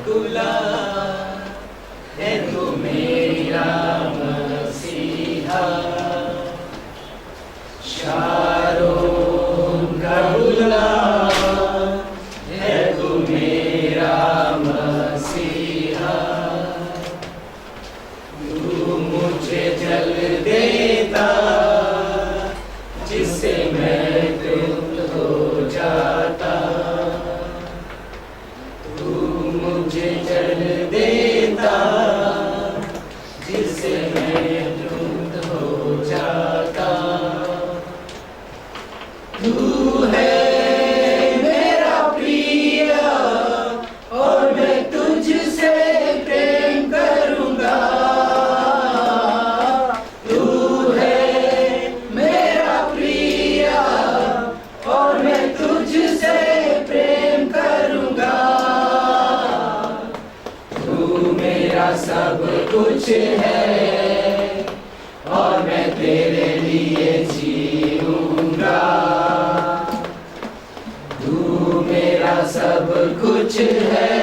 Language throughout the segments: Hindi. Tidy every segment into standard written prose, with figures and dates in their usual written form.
गुलाम है तू मेरा मसीहा, शारोन का गुलाम है तू मेरा मसीहा। तू मुझे जल देता जिससे मैं तृप्त हो जाता, तू मुझे जल देता जिससे मैं तृप्त हो जाता। तू है मेरा प्रिय और मैं तुझसे प्रेम करूंगा, तू है मेरा प्रिय और मैं तुझसे प्रेम करूंगा। तू मेरा सब कुछ है और मैं तेरे लिए जीऊंगा, तू मेरा सब कुछ है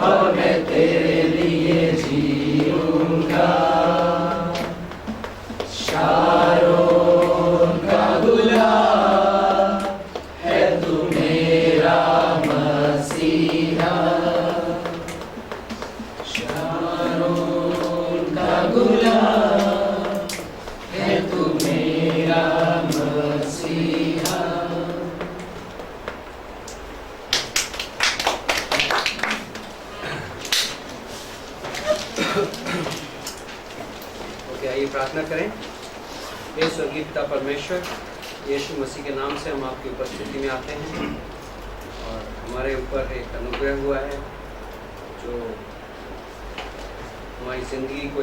और मैं तेरे लिए जीऊंगा। शारोन का गुलाम है तू मेरा मसीहा, शारोन का गुलाम है तू मेरा मसीहा। ओके, आइए प्रार्थना करें। हे स्वर्गीय पिता परमेश्वर, यीशु मसीह के नाम से हम आपकी उपस्थिति में आते हैं और हमारे ऊपर एक अनुग्रह हुआ है जो हमारी ज़िंदगी को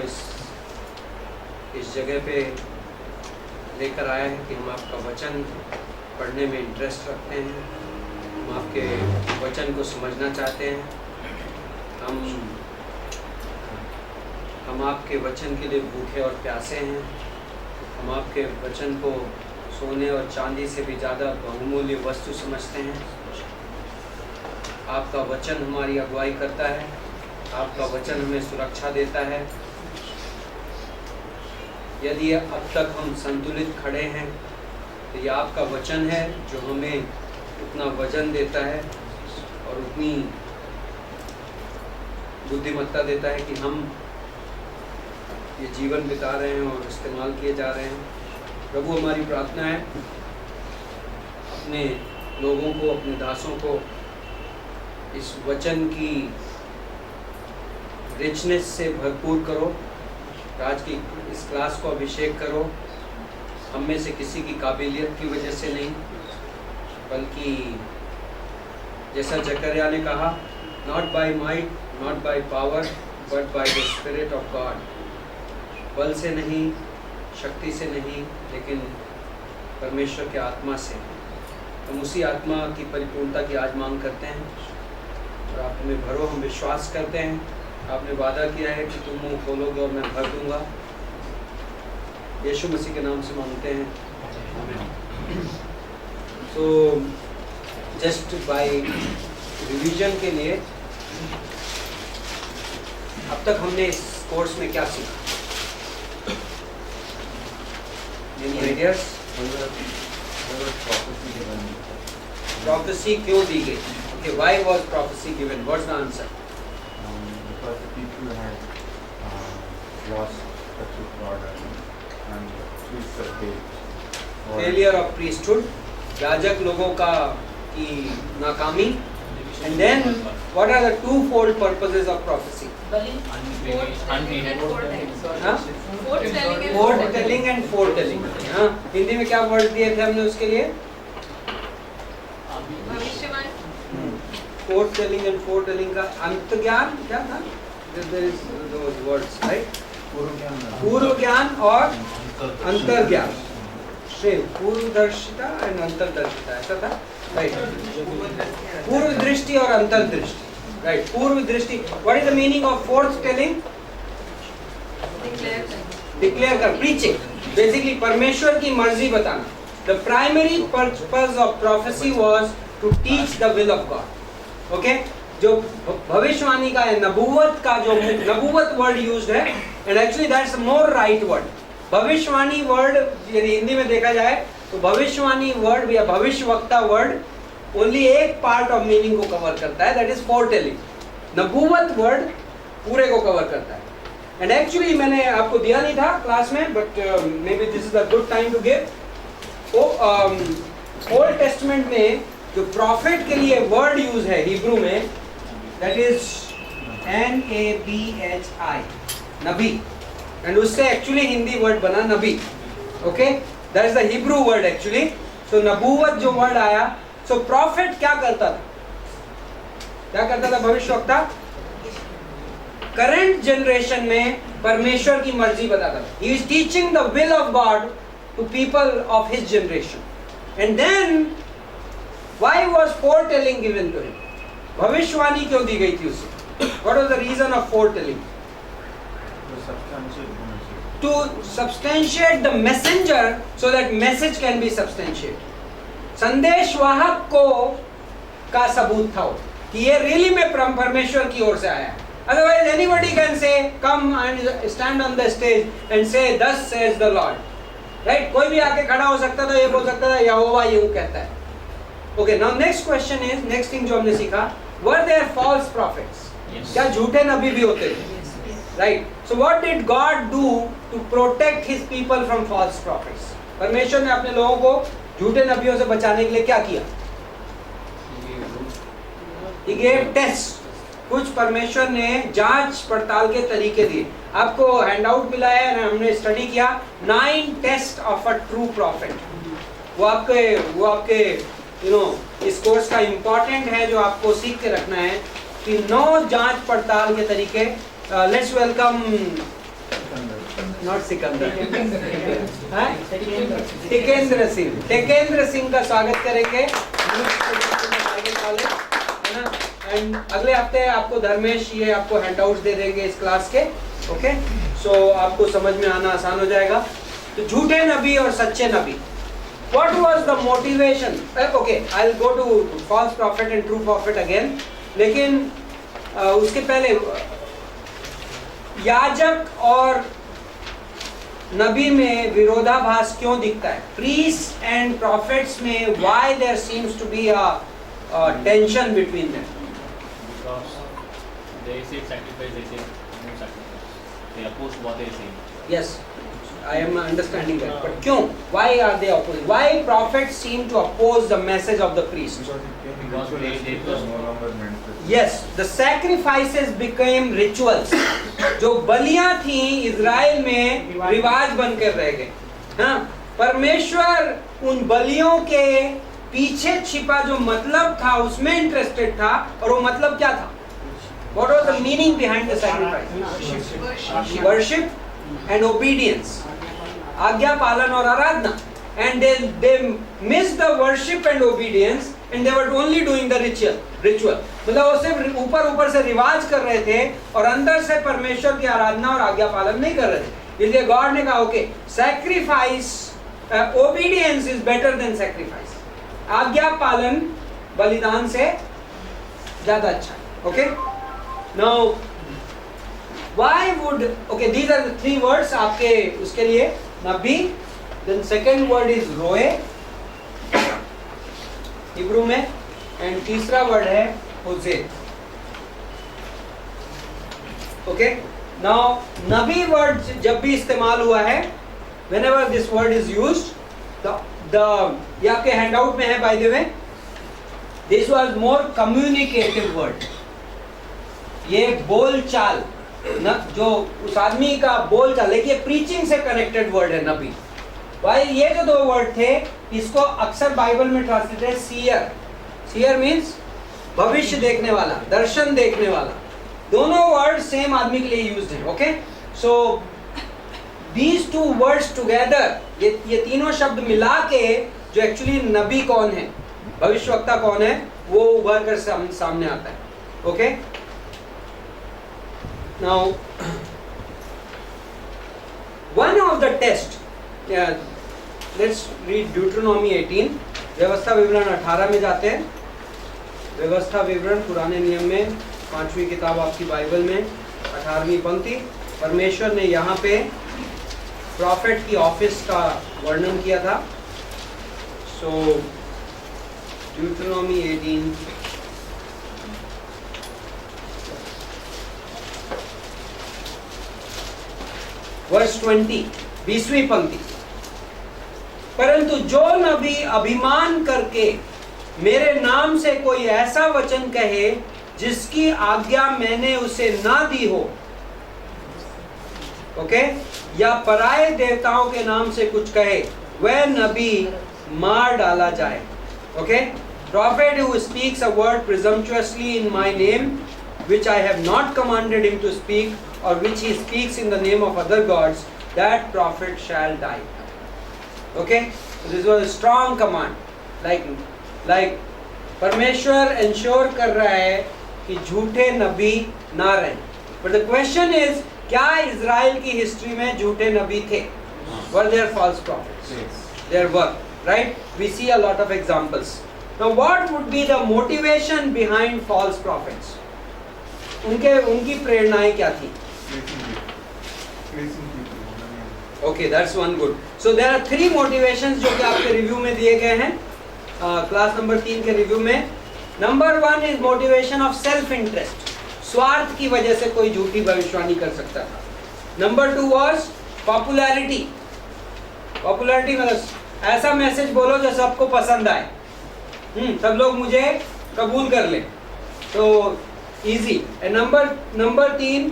इस जगह पे लेकर आया है कि हम आपका वचन पढ़ने में इंटरेस्ट रखते हैं, हम आपके वचन को समझना चाहते हैं। हम आपके वचन के लिए भूखे और प्यासे हैं। हम आपके वचन को सोने और चांदी से भी ज़्यादा बहुमूल्य वस्तु समझते हैं। आपका वचन हमारी अगुवाई करता है, आपका वचन हमें सुरक्षा देता है। यदि अब तक हम संतुलित खड़े हैं तो ये आपका वचन है जो हमें उतना वजन देता है और उतनी बुद्धिमत्ता देता है कि हम ये जीवन बिता रहे हैं और इस्तेमाल किए जा रहे हैं। प्रभु, हमारी प्रार्थना है अपने लोगों को, अपने दासों को इस वचन की रिचनेस से भरपूर करो। आज की इस क्लास को अभिषेक करो, हम में से किसी की काबिलियत की वजह से नहीं, बल्कि जैसा जकरिया ने कहा, not by might, not by power, but by the spirit of God. बल से नहीं, शक्ति से नहीं, लेकिन परमेश्वर के आत्मा से। हम उसी आत्मा की परिपूर्णता की आज मांग करते हैं और आप हमें भरो। हम विश्वास करते हैं, आपने वादा किया है कि तुम मुंह खोलोगे और मैं भर दूंगा। यीशु मसीह के नाम से मांगते हैं, आमीन। सो जस्ट बाय रिवीजन के लिए, अब तक हमने इस कोर्स में क्या सीखा? Any ideas? Prophecy क्यों दी गई? Okay, why was prophecy given? What's the answer? Because the people had lost touch with God and priests of faith. Failure of priesthood, याजक लोगों का की नाकामी, and then what are the twofold purposes of prophecy? Foretelling and foretelling. हाँ, हिंदी में क्या वर्ड दिए थे हमने उसके लिए? Foretelling and foretelling का अंतज्ञान क्या था? There is those words, right? पूर्व ज्ञान और अंतर्ज्ञान। पूर्वदर्शिता और अंतर्दर्शिता, ऐसा था, राइट? पूर्व दृष्टि और अंतर्दृष्टि, राइट? पूर्व दृष्टि। What is the meaning of foretelling? Declare कर, प्रीचिंग, बेसिकली परमेश्वर की मर्जी बताना। The primary purpose of prophecy was to teach the will of God. Okay, जो भविष्यवाणी का है, नबूवत का जो नबूवत वर्ड यूज्ड है, and actually that's more right word. भविष्यवाणी वर्ड यदि हिंदी में देखा जाए तो भविष्यवाणी वर्ड या भविष्यवक्ता वर्ड ओनली एक पार्ट ऑफ मीनिंग को कवर करता है, दैट इज फोरटेलिंग। नबूवत वर्ड पूरे को कवर करता है। एंड एक्चुअली मैंने आपको दिया नहीं था क्लास में, but maybe this is a good time to give. Old testament में जो प्रॉफिट के लिए वर्ड यूज है हिब्रू में, दैट इज NABHI, नबी, एंड उससे एक्चुअली हिंदी वर्ड बना नबी। Okay, that is the Hebrew word actually. So नबूवत जो वर्ड आया, सो प्रॉफिट क्या करता था? क्या करता था भविष्यवक्ता? करंट जनरेशन में परमेश्वर की मर्जी बताता था। He is teaching the will of God to people of his generation. And then why was foretelling given to him? भविष्यवाणी क्यों दी गई थी उसे? What was the reason of foretelling? To substantiate the messenger so that message can be substantiated. संदेशवाहक को का सबूत था कि ये रियली में परमेश्वर की ओर से आया है। Otherwise anybody can say, come and stand on the stage and say, thus says the Lord. Right? कोई भी आके खड़ा हो सकता था, ये बोल सकता था यहोवा यूं कहता है। Okay, now next question is, next thing जो हमने सीखा, were there false prophets? क्या झूठे नबी भी होते थे? Right. So what did God do to protect His people from false prophets? परमेश्वर ने अपने लोगों को झूठे नबियों से बचाने के लिए क्या किया? He gave tests. कुछ परमेश्वर ने जांच पड़ताल के तरीके दिए। आपको हैंडआउट मिला है, हमने स्टडी किया 9 test of a true prophet. वो आपके इस कोर्स का इम्पोर्टेंट है जो आपको सीख के रखना है कि 9 जांच पड़ताल के तरीके। Let's welcome not Sikandar, Tikendra Singh का स्वागत करेंगे, है ना। एंड अगले हफ्ते आपको धर्मेश ये आपको हैंडआउट्स दे देंगे इस क्लास के। ओके, सो आपको समझ में आना आसान हो जाएगा। तो झूठे नबी और सच्चे नबी, what was the motivation? Okay, I'll go to false prophet and true prophet again. लेकिन उसके पहले याजक और नबी में विरोधाभास क्यों दिखता है? प्रीस्ट एंड प्रॉफिट्स में why there seems to be a tension between them? Because they say sacrifice, they say no sacrifice. They oppose what they say. Yes, I am understanding that. But क्यों? Why are they opposing? Why prophets seem to oppose the message of the priest? Because they no longer meant to. Yes, the sacrifices became rituals. जो बलियां थी इज़राइल में रिवाज बनकर रह गए। हाँ, परमेश्वर उन बलियों के पीछे छिपा जो मतलब था उसमें इंटरेस्टेड था, और वो मतलब क्या था? What was the meaning behind the sacrifice? Worship and obedience. आज्ञा पालन और आराधना। And they missed the worship and obedience and they were only doing the ritual. मतलब वो सिर्फ ऊपर से रिवाज कर रहे थे और अंदर से परमेश्वर की आराधना और आज्ञा पालन नहीं कर रहे थे। इसलिए गॉड ने कहा okay, sacrifice, obedience is better than sacrifice. आज्ञा पालन बलिदान से ज्यादा अच्छा है। Okay, now why would, okay, these are the 3 words आपके उसके लिए, नबी, देन सेकंड वर्ड इज रोए हिब्रू में, एंड तीसरा वर्ड है होज़े। ओके, नाउ नबी वर्ड जब भी इस्तेमाल हुआ है, whenever this word is used, ये आपके हैंडआउट में है bye the way, this was more communicative word. ये बोलचाल न, जो उस आदमी का बोलचाल, देखिए प्रीचिंग से कनेक्टेड वर्ड है नबी। भाई ये जो 2 वर्ड थे, इसको अक्सर बाइबल में ट्रांसलेट है सीयर। सीयर मीन्स भविष्य देखने वाला, दर्शन देखने वाला। दोनों वर्ड सेम आदमी के लिए यूज्ड हैं। Okay, so these 2 words together, ये तीनों शब्द मिला के जो एक्चुअली नबी कौन है, भविष्यवक्ता कौन है, वो उभर कर सामने आता है। Okay, now one of the test, let's read Deuteronomy 18, व्यवस्था विवरण 18 में जाते हैं। व्यवस्था विवरण पुराने नियम में 5वीं किताब आपकी बाइबल में 18वीं पंक्ति। परमेश्वर ने यहाँ पे प्रॉफिट की ऑफिस का वर्णन किया था। सो ड्यूटेरोनॉमी 18 वर्स 20 20वीं पंक्ति। परंतु जो नबी अभिमान करके मेरे नाम से कोई ऐसा वचन कहे जिसकी आज्ञा मैंने उसे ना दी हो, ओके, या पराये देवताओं के नाम से कुछ कहे, वह नबी मार डाला जाए। Okay, prophet who speaks a word presumptuously in my name, which I have not commanded him to speak, or which he speaks in the name of other gods, that prophet shall die. Okay, so this was a strong command. Like परमेश्वर इंश्योर कर रहा है कि झूठे नबी ना रहें। But the question is, क्या इज़राइल की हिस्ट्री में झूठे नबी थे? Were there false prophets? Yes. There were, right? We see a lot of examples. Now, what would be the motivation behind false prophets? उनकी प्रेरणाएं क्या थी? Pleasing people. Okay, that's one good. So there are 3 motivations जो कि आपके रिव्यू में दिए गए हैं, क्लास नंबर 3 के रिव्यू में। Number 1 is motivation of self interest, स्वार्थ की वजह से कोई झूठी भविष्यवाणी कर सकता था। Number 2 was popularity. पॉपुलैरिटी मतलब ऐसा मैसेज बोलो जो सबको पसंद आए, सब लोग मुझे कबूल कर ले, तो इजी। नंबर 3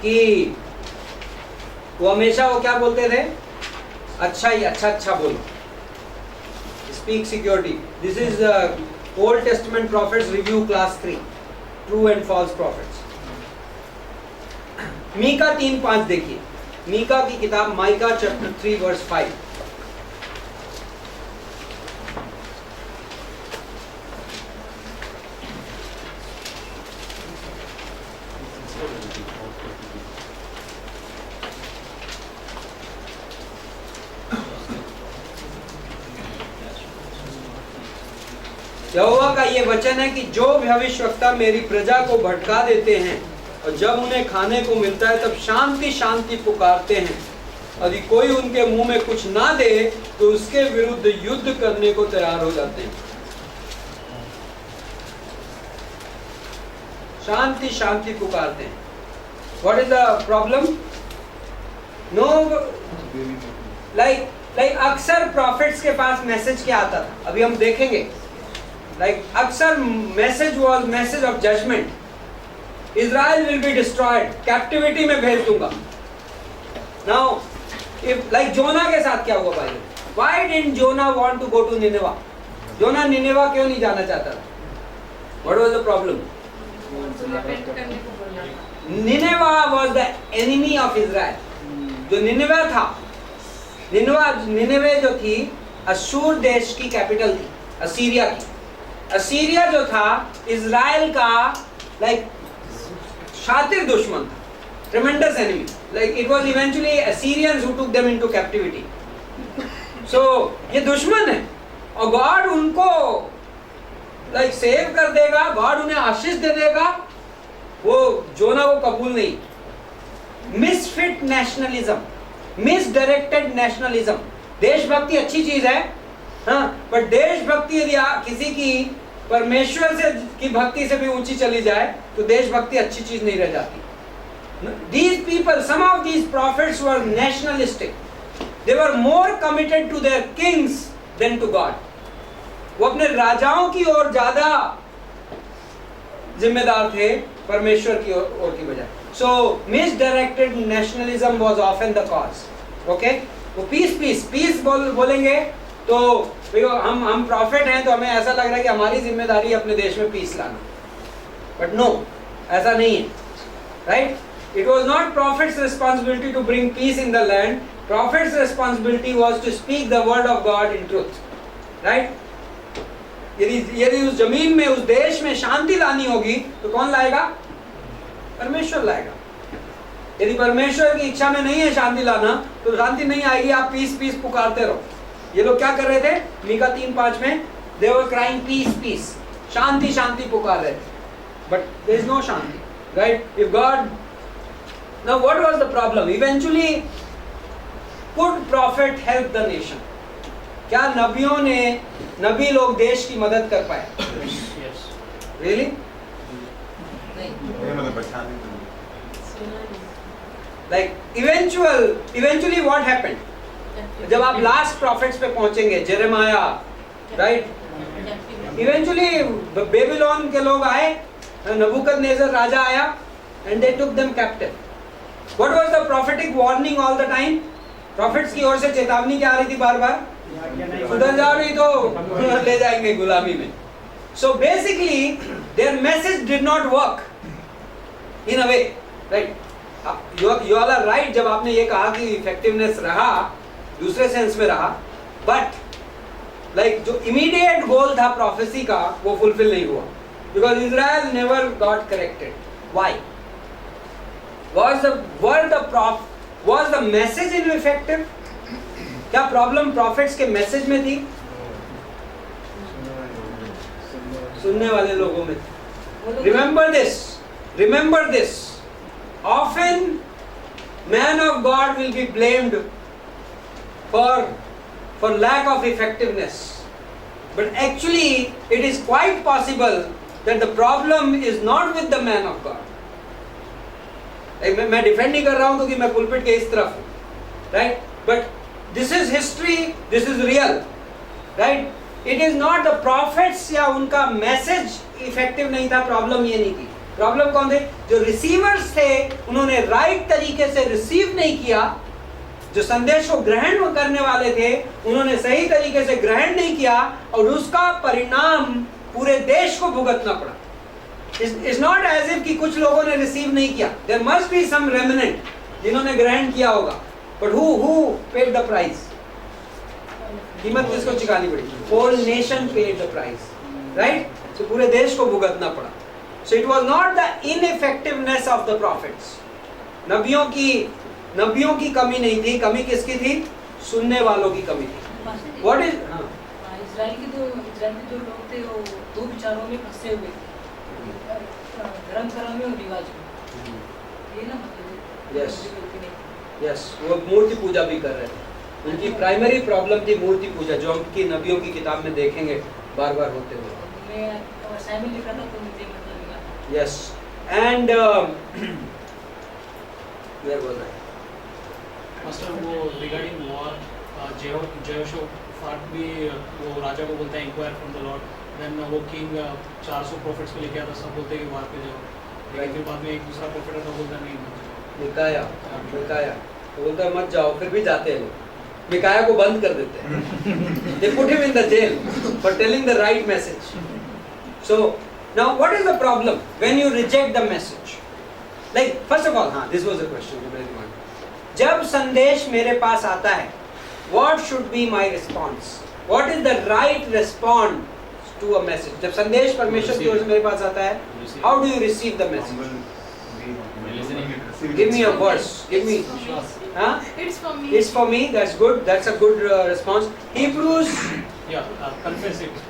कि वो हमेशा वो क्या बोलते थे, अच्छा ही अच्छा बोलो, speak security. This is Old Testament prophets review class 3, true and false prophets. Micah 3:5 देखिए, मीका की किताब, माइका चैप्टर 3 वर्स 5। यहोवा का ये वचन है कि जो भविष्यवक्ता मेरी प्रजा को भटका देते हैं और जब उन्हें खाने को मिलता है तब शांति शांति पुकारते हैं, यदि कोई उनके मुंह में कुछ ना दे तो उसके विरुद्ध युद्ध करने को तैयार हो जाते हैं। शांति शांति पुकारते हैं। What is the problem? No, like अक्सर प्रॉफिट्स के पास मैसेज क्या आता था, अभी हम देखेंगे। अक्सर message was message of judgement, Israel will be destroyed, captivity में भेज दूंगा। नाउ इफ लाइक जोना के साथ क्या हुआ भाई? Why didn't Jonah want to go to Nineveh? Jonah Nineveh क्यों नहीं जाना चाहता था? What was the problem? Nineveh was the enemy of Israel. जो निनेवा था, निनेवे जो थी अशूर देश की कैपिटल थी, असीरिया की। असीरिया जो था इज़राइल का शातिर दुश्मन था, ट्रेमेंडस enemy. It was eventually Assyrians who took them into captivity. So ये दुश्मन है और गॉड उनको सेव कर देगा, गॉड उन्हें आशीष दे देगा, वो जोना को कबूल नहीं। Misfit nationalism, misdirected nationalism. देशभक्ति अच्छी चीज है, हाँ, पर देशभक्ति यदि किसी की परमेश्वर से की भक्ति से भी ऊंची चली जाए तो देशभक्ति अच्छी चीज नहीं रह जाती। These people, some of these prophets were nationalistic. They were more committed to their kings than to God. वो अपने राजाओं की ओर ज्यादा जिम्मेदार थे परमेश्वर की ओर की बजाय। So misdirected nationalism was often the cause. Okay? वो peace बोलेंगे तो हम प्रॉफिट हैं तो हमें ऐसा लग रहा है कि हमारी जिम्मेदारी है अपने देश में पीस लाना, बट नो, ऐसा नहीं है, right? It was not prophet's responsibility to bring peace in the land. Prophet's responsibility was to speak the word of God in truth, right? यदि उस जमीन में, उस देश में शांति लानी होगी तो कौन लाएगा? परमेश्वर लाएगा। यदि परमेश्वर की इच्छा में नहीं है शांति लाना तो शांति नहीं आएगी, आप पीस पुकारते रहो। ये लोग क्या कर रहे थे? मीका 3:5 में they were crying peace, peace. Shanti, Shanti पुकार रहे थे. But there is no Shanti, right? If God, now what was the problem? Eventually, could prophet help the nation? क्या नबियों ने, नबी लोग देश की मदद कर पाए? Yes. Really? You know the botanic. Like eventually what happened? जब आप लास्ट प्रॉफिट्स पे पहुंचेंगे, जेरेमाया, राइट? इवेंचुअली बेबीलोन के लोग आए, नबूकदनेस्सर राजा आया, and they took them captive. What was the prophetic warning all the time? Profits की ओर से चेतावनी क्या आ रही थी बार बार? सुधर जाओ नहीं तो ले जाएंगे गुलामी में. So basically their message did not work in a way, right? You all are right जब आपने ये कहा कि इफेक्टिवनेस रहा, दूसरे सेंस में रहा, बट लाइक जो इमीडिएट गोल था प्रोफेसी का वो फुलफिल नहीं हुआ, because Israel never got corrected. Why? was the message ineffective? क्या प्रॉब्लम प्रॉफिट्स के मैसेज में थी? सुनने वाले लोगों में थी. Remember this. Often man of God will be blamed for lack of effectiveness, but actually it is quite possible that the problem is not with the man of God. मैं डिफेंड नहीं कर रहा हूं क्योंकि मैं पुलपिट के इस तरफ हूं, right? But this is history, this is real, right? It is not the profits या उनका मैसेज इफेक्टिव नहीं था. प्रॉब्लम ये नहीं थी. प्रॉब्लम कौन थे? जो रिसीवर्स थे, उन्होंने राइट तरीके से रिसीव नहीं किया. जो संदेश को ग्रहण करने वाले थे, उन्होंने सही तरीके से ग्रहण नहीं किया, और उसका परिणाम पूरे देश को भुगतना पड़ा. It's not as if कि कुछ लोगों ने रिसीव नहीं किया. There must be some remnant जिन्होंने ग्रहण किया होगा. But who paid the price? कीमत किसको चुकानी पड़ी? Whole nation paid the price, right? So पूरे देश को भुगतना पड़ा. So it was not the ineffectiveness of the prophets. नबियों की कमी नहीं थी. कमी किसकी थी? सुनने वालों की कमी थी. What is? इजराइल के जो लोग थे वो दो विचारों में फंसे हुए थे, धर्म कर्म में और रिवाज में. ये ना मतलब यस, वो मूर्ति पूजा भी कर रहे थे. उनकी प्राइमरी प्रॉब्लम थी मूर्ति पूजा, जो हम की नबियों की किताब में देखेंगे बार बार होते हुए. मैं असाइनमेंट लिखा था तो मुझे मतलब yes, and where was I? Master वो रिगार्डिंग वॉर, जेहोशाफाट भी वो राजा को बोलता है inquire from the Lord. Then वो किंग 400 प्रॉफिट्स को लेके आता, सब बोलते हैं कि वहां पे जाओ. लेकिन फिर बाद में एक दूसरा प्रॉफिट आता, बोलता नहीं मिकाया तो बोलता है मत जाओ, फिर भी जाते हैं लोग. मिकाया को बंद कर देते हैं. They put him in the jail for telling the right message. So now what is the problem when you reject the message? Like first of all, this was a question. जब संदेश मेरे पास आता है, what should be my response? What is the right response to a message? जब संदेश परमेश्वर की ओर से मेरे पास आता है, how do you receive the message? Give me a verse. Give me. It's for me. It's for me. That's good. That's a good response. Hebrews. confess it.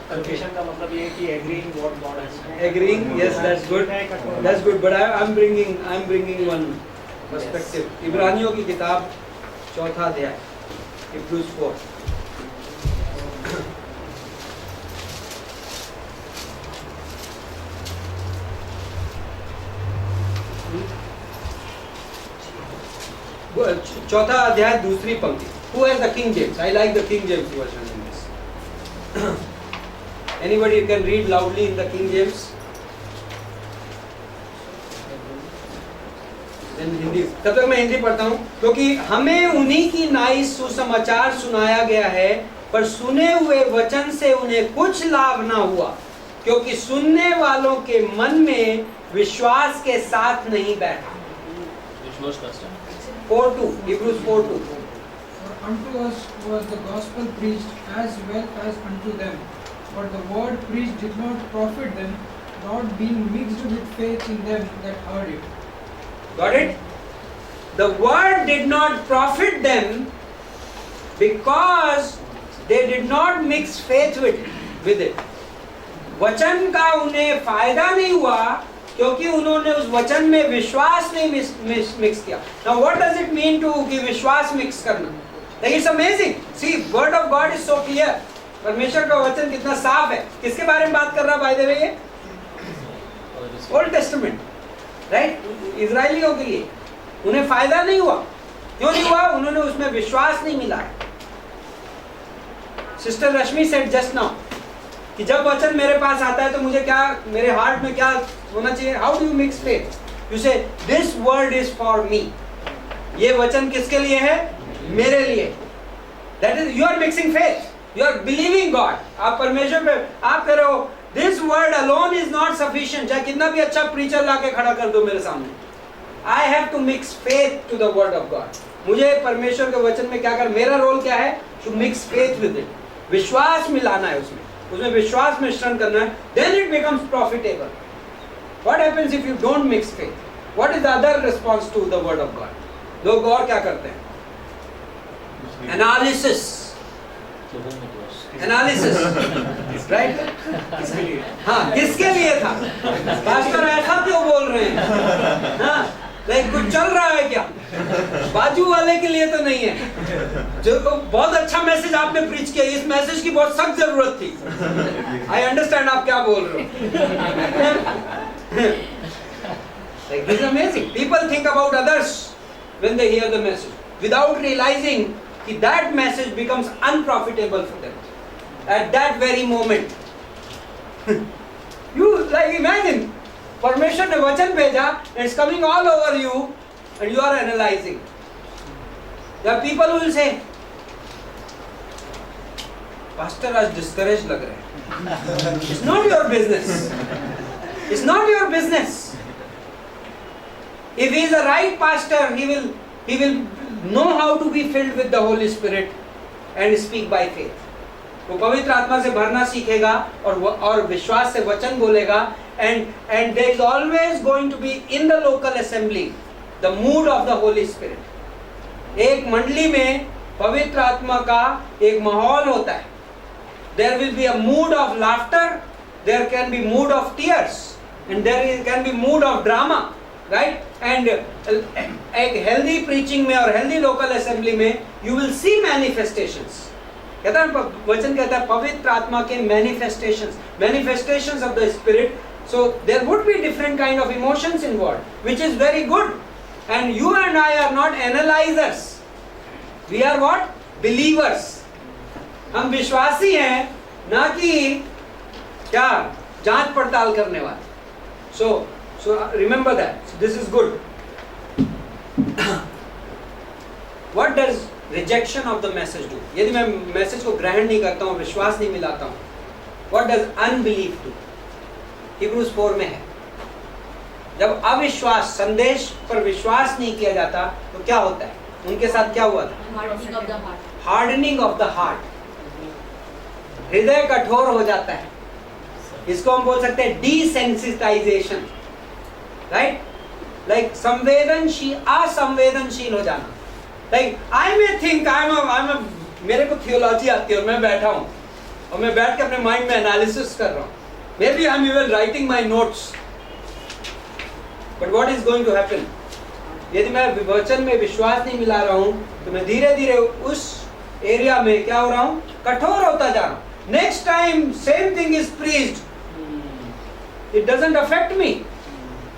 Confession का मतलब ये है कि agreeing what God has said. Agreeing. Yes, that's good. That's good. But I'm bringing one perspective. इब्रानियों की किताब 4 अध्याय. Hebrews 4. चौथा अध्याय दूसरी पंक्ति. Who has the King James? I like the King James version in this. Anybody can read loudly in the King James? In Hindi. तब तक मैं हिंदी पढ़ता हूँ, क्योंकि हमें उन्हीं की नाई सुसमाचार सुनाया गया है, पर सुने हुए वचन से उन्हें कुछ लाभ ना हुआ, क्योंकि सुनने वालों के मन में विश्वास के साथ नहीं बैठा. 4:2, Hebrews 4:2. For unto us was the gospel preached as well as unto them, but the word preached did not profit them, not being mixed with faith in them that heard it. Got it? The word did not profit them because They did not mix faith with it. वचन का उन्हें फायदा नहीं हुआ क्योंकि उन्होंने उस वचन में विश्वास नहीं मिक्स किया. Now what does it mean to कि विश्वास मिक्स करना? Like it's amazing. See, word of God is so clear. परमेश्वर का वचन कितना साफ है. किसके बारे में बात कर रहा बाय द वे ये? Old testament, right? इजराइलियों के लिए उन्हें फायदा नहीं हुआ. क्यों नहीं हुआ? उन्होंने उसमें विश्वास नहीं मिला. सिस्टर रश्मि सेड जस्ट नाउ कि जब वचन मेरे पास आता है तो मुझे क्या, मेरे हार्ट में क्या होना चाहिए? How do you mix faith? You say this word is for me. ये वचन किसके लिए है? मेरे लिए. That is you are mixing faith. You are believing God. आप परमेश्वर पे आप कह रहे हो this word alone is not sufficient. चाहे कितना भी अच्छा प्रीचर लाके खड़ा कर दो मेरे सामने, I have to mix faith to the word of God. मुझे परमेश्वर के वचन में क्या कर, मेरा रोल क्या है? To mix faith with it. विश्वास मिलाना है उसमें विश्वास मिश्रण करना है. Then it becomes profitable. What happens if you don't mix faith? What is the other response to the word of God? लोग और क्या करते हैं? एनालिसिस. राइट? हाँ, किसके लिए था? पास्टर ऐसा क्यों बोल रहे हैं? हाँ, नहीं कुछ चल रहा है क्या? बाजू वाले के लिए तो नहीं है. जो बहुत अच्छा मैसेज आपने प्रीच किया, इस मैसेज की बहुत सख्त जरूरत थी. आई अंडरस्टैंड आप क्या बोल रहे हो. Like this is amazing. People think about others when they hear the message without realizing that message becomes unprofitable for them at that very moment. You like imagine, परमेश्वर ने वचन भेजा, it's coming all over you and you are analyzing. There are people who will say, Pastor आज discouraged लग रहे हैं. It's not your business. It's not your business. If he is a right pastor, he will know how to be filled with the Holy Spirit and speak by faith. वो पवित्र आत्मा से भरना सीखेगा और विश्वास से वचन बोलेगा. And there is always going to be in the local assembly the mood of the Holy Spirit. एक मंडली में पवित्र आत्मा का एक माहौल होता है. There will be a mood of laughter, there can be mood of tears, and can be mood of drama, right? And एक healthy preaching में और healthy local assembly में you will see manifestations. कहता है वचन कहता है पवित्र आत्मा के manifestations of the Spirit. So there would be different kind of emotions involved, which is very good. And you and I are not analyzers. We are what? Believers. हम विश्वासी हैं, ना कि क्या जांच पड़ताल करने वाले. So remember that. So this is good. What does rejection of the message do? यदि मैं मैसेज को ग्रहण नहीं करता हूँ, विश्वास नहीं मिलाता हूँ, what does unbelief do? Hebrews 4 में है. जब अविश्वास, संदेश पर विश्वास नहीं किया जाता तो क्या होता है? उनके साथ क्या हुआ था? Hardening of the heart. Hardening of the heart. हृदय कठोर हो जाता है. इसको हम बोल सकते हैं desensitization, right? Like असंवेदनशील हो जाना. Like I may think मेरे को थियोलॉजी आती है और मैं बैठा हूँ और मैं बैठ के अपने माइंड में एनालिसिस कर रहा हूँ. Maybe I'm even writing my notes. But what is going to happen? यदि मैं वचन में विश्वास नहीं मिला रहा हूँ तो मैं धीरे धीरे उस एरिया में क्या हो रहा हूँ? कठोर होता जा रहा हूँ. Next time same thing is preached, it doesn't affect me.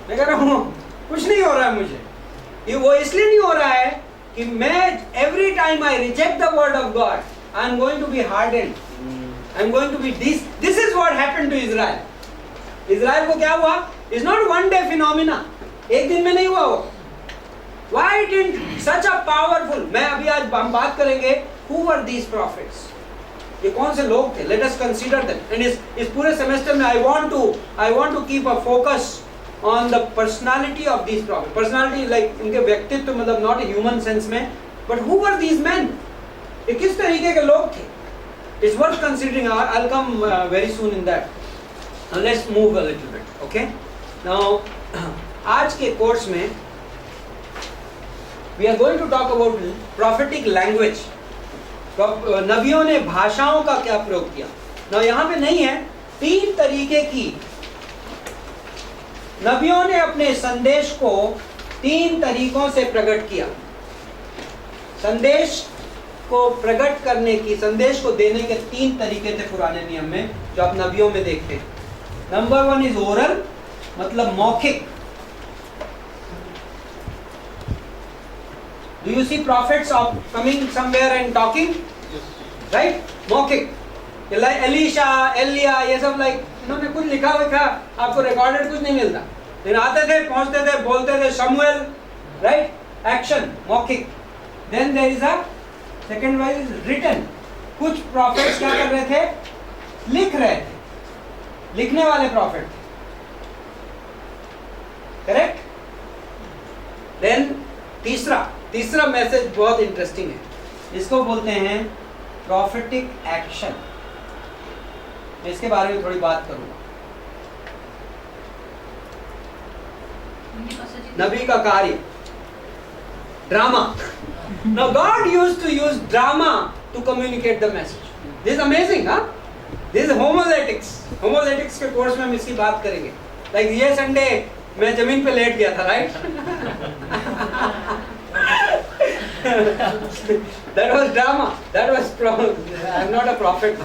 मैं कह रहा हूँ कुछ नहीं हो रहा है मुझे. ये वो इसलिए नहीं हो रहा है कि मैं every time I reject the word of God, I am going to be hardened. I am going to be this is what happened to Israel. Israel को क्या हुआ? It's not one day phenomena. एक दिन में नहीं हुआ वो. Why didn't such a powerful? मैं अभी आज हम बात करेंगे who were these prophets? ये कौन से लोग थे? Let us consider them. And इस पूरे सेमेस्टर में I want to keep a focus on the personality of these prophets. Personality like इनके व्यक्तित्व मतलब not a human sense में, but who were these men? ये किस तरीके के लोग थे? It's worth considering. I'll come very soon in that. Now let's move a little bit. Okay? Now आज के कोर्स में we are going to talk about prophetic language. नबियों ने भाषाओं का क्या प्रयोग किया? ना यहाँ पे नहीं है, 3 तरीके की नबियों ने अपने संदेश को 3 तरीकों से प्रकट किया। संदेश को प्रकट करने की, संदेश को देने के 3 तरीके थे पुराने नियम में, जो आप नबियों में देखते हैं। नंबर 1 इज ओरल, मतलब मौखिक। Do you see prophets of coming somewhere and talking? Right? मौखिक। एलीशा, एलिया, ये सब इन्होंने कुछ लिखा हुआ, आपको रिकॉर्डेड कुछ नहीं मिलता, लेकिन आते थे, पहुंचते थे, बोलते थे। शमूएल, राइट? एक्शन, मौखिक। Then there is a second one is written. कुछ prophets क्या कर रहे थे? लिख रहे थे, लिखने वाले prophet थे, करेक्ट? Then तीसरा मैसेज बहुत इंटरेस्टिंग है, इसको बोलते हैं प्रॉफिटिक एक्शन। मैं इसके बारे में थोड़ी बात करूंगा। नबी का कार्य, drama. Now God used to use drama to communicate the message. This is amazing, huh? This is homiletics. Homiletics के कोर्स में हम इसकी बात करेंगे। Like ये संडे मैं जमीन पे लेट गया था, right? That was drama. That was I'm not a prophet.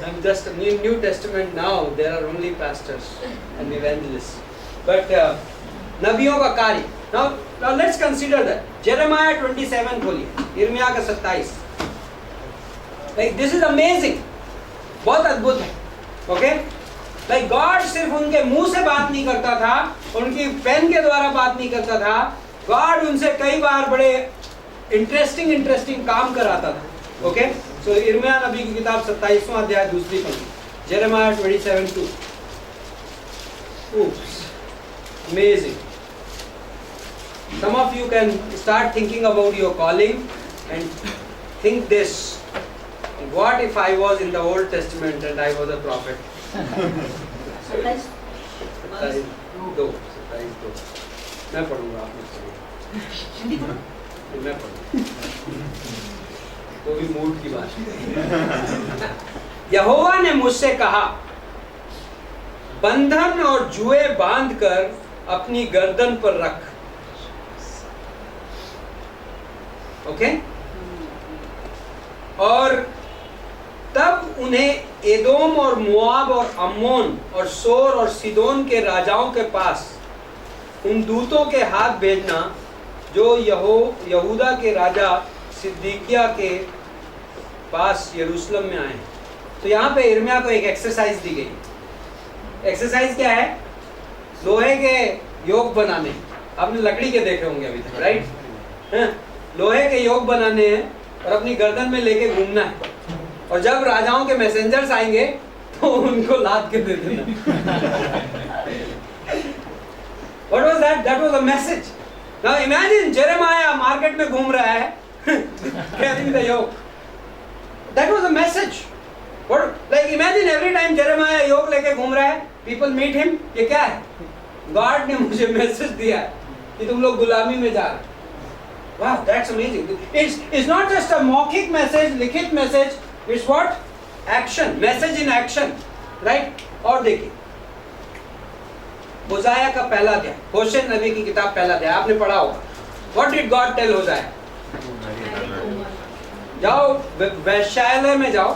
I'm just a New Testament now. There are only pastors and evangelists. But नबियों का कार्य. Now let's consider that. Jeremiah 27 खोलिए, यिर्मयाह का 27. Like this is amazing. बहुत अद्भुत है. Okay? Like God सिर्फ उनके मुंह से बात नहीं करता था, उनकी पेन के द्वारा बात नहीं करता था। God उनसे कई बार बड़े इंटरेस्टिंग काम कराता था। ओके, सो यिर्मयाह नबी की किताब 27वां अध्याय 2री पंक्ति, Jeremiah 27:2। Oops, amazing. Some of you can start thinking about your calling and think this: what if I was in the Old Testament and I was a prophet? 27 दो मैं पढ़ूंगा, आप मत पढ़िए, मैं पढ़ूंगा, तो भी मूड की बात है। यहोवा ने मुझसे कहा, बंधन और जुए बांधकर अपनी गर्दन पर रख। ओके? और तब उन्हें एदोम और मोआब और अम्मोन और सोर और सीदोन के राजाओं के पास उन दूतों के हाथ भेजना जो यहूदा के राजा सिद्दीकिया के पास यरूशलेम में आए। तो यहाँ पे यिर्मयाह को एक एक्सरसाइज दी गई। एक्सरसाइज क्या है? लोहे के योग बनाने। आपने लकड़ी के देखे होंगे अभी तक, राइट? लोहे के योग बनाने हैं और अपनी गर्दन में लेके घूमना है, और जब राजाओं के मैसेंजर्स आएंगे तो उनको लाद के दे देना। What was that? That was a message. Now imagine Jeremiah market में घूम रहा है carrying the yoke. That was a message. What? Like imagine every time Jeremiah yoke लेके घूम रहा है, people meet him. ये क्या है? God ने मुझे मैसेज दिया है कि तुम लोग गुलामी में जा रहे। Wow, that's amazing. It's not just a मौखिक मैसेज, लिखित message. It's what? Action. Message in action. Right? और देखिए, होशाया का पहला अध्याय, होशे नबी की किताब पहला अध्याय, आपने पढ़ा होगा। What did God tell होशाया? जाओ वैश्यालय में जाओ,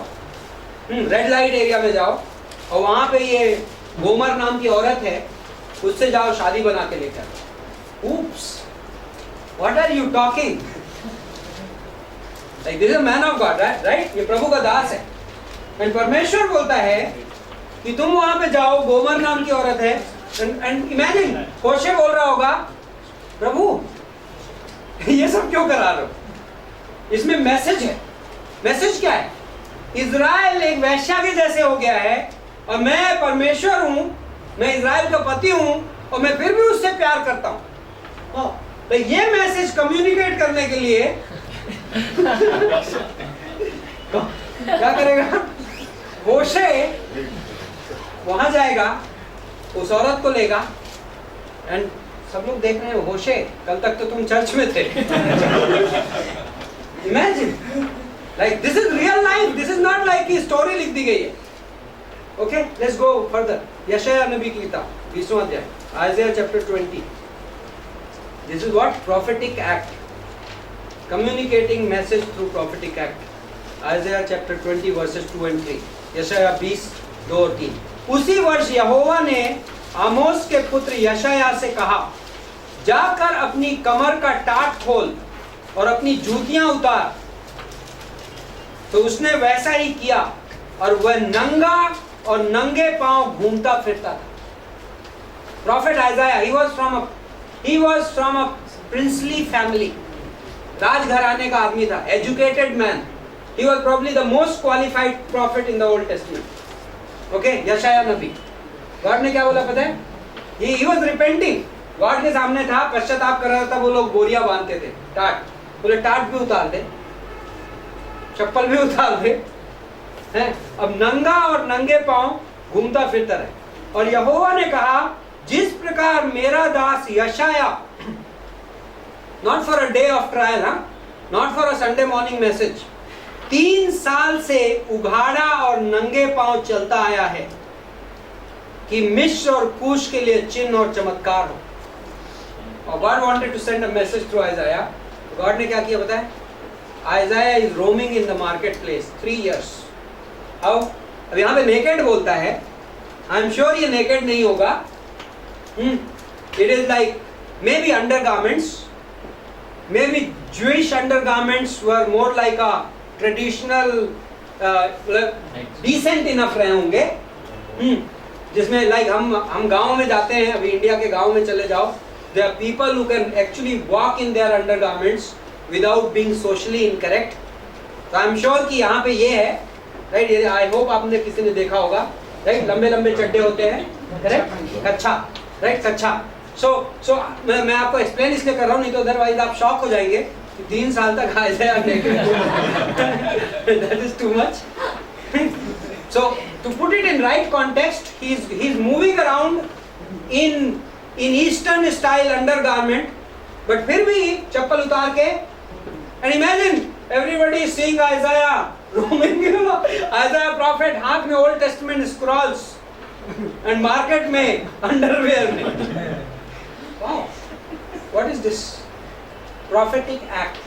रेड लाइट एरिया में जाओ, और वहां पे ये गोमर नाम की औरत है, उससे जाओ शादी बना के लेकर। Oops, what are you talking? Like this is a man of God, right? ये प्रभु का दास है। And परमेश्वर बोलता है कि तुम वहां पे जाओ, गोमर नाम की औरत है, and imagine होशे बोल रहा होगा, प्रभु ये सब क्यों करा रहे हो? इसमें मैसेज है। मैसेज क्या है? इज़राइल एक वैश्या के जैसे हो गया है, और मैं परमेश्वर हूं, मैं इज़राइल का पति हूं, और मैं फिर भी उससे प्यार करता हूं। तो ये मैसेज कम्युनिकेट करने के लिए क्या करेगा? होशे वहां जाएगा, उस औरत को लेगा, एंड सब लोग देख रहे हैं, होशे कल तक तो तुम चर्च में थे। Imagine, like this is real life. This is not like कि story लिख दी गई है. Okay, let's go further. यशाया नबी की किताब 20वां अध्याय, Isaiah chapter 20. This is what? Prophetic act. Communicating message through prophetic act. Isaiah chapter 20 verses 2 and 3. यशाया 20 2 और 3. उसी वर्ष यहोवा ने आमोस के पुत्र यशाया से कहा, जाकर अपनी कमर का टाट खोल और अपनी जूतियां उतार. तो उसने वैसा ही किया और वह नंगा और नंगे पांव घूमता फिरता था. Prophet Isaiah, he was from a princely family. राजघराने का आदमी था, educated man. He was probably the most qualified prophet in the Old Testament. Okay, यशाया नबी. गॉड ने क्या बोला पता है? He was repenting. गॉड के सामने था, पश्चाताप कर रहा था. वो लोग बोरिया बांधते थे, टाट. बोले टाट भी उतार दे, चप्पल भी उतार दे, हैं? अब नंगा और नंगे पांव घूमता फिरता रहे. और यहोवा ने कहा, जिस प्रकार मेरा दास यशाया, not for a day of trial, not for a Sunday morning message, 3 साल से उघाड़ा और नंगे पांव चलता आया है कि मिस्र और कूश के लिए चिन्ह और चमत्कार हो. और God wanted to send a message through Isaiah. God ने क्या किया पता है? Isaiah is roaming in the marketplace 3 years. अब यहाँ पे naked बोलता है. I'm sure ये naked नहीं होगा. It is like maybe undergarments. Maybe Jewish undergarments were more like a traditional, decent enough रहे होंगे. जिसमें like हम गांव में जाते हैं, अभी इंडिया के गांव में चले जाओ. There are people who can actually walk in their undergarments without being socially incorrect. तो I'm sure कि यहाँ पे ये है, right? I hope आपने किसी ने देखा होगा, right? लंबे लंबे चड्डे होते हैं, correct? कच्छा, right? कच्छा. So मैं आपको explain इसलिए कर रहा हूँ, नहीं तो otherwise आप shock हो जाएंगे कि 3 साल तक Isaiah that is too much. So to put it in right context, he's moving around in Eastern style undergarment, but फिर भी चप्पल उतार के. And imagine everybody is seeing Isaiah roaming, Isaiah prophet हाथ में Old Testament scrolls and market में underwear में. Wow, what is this? Prophetic act.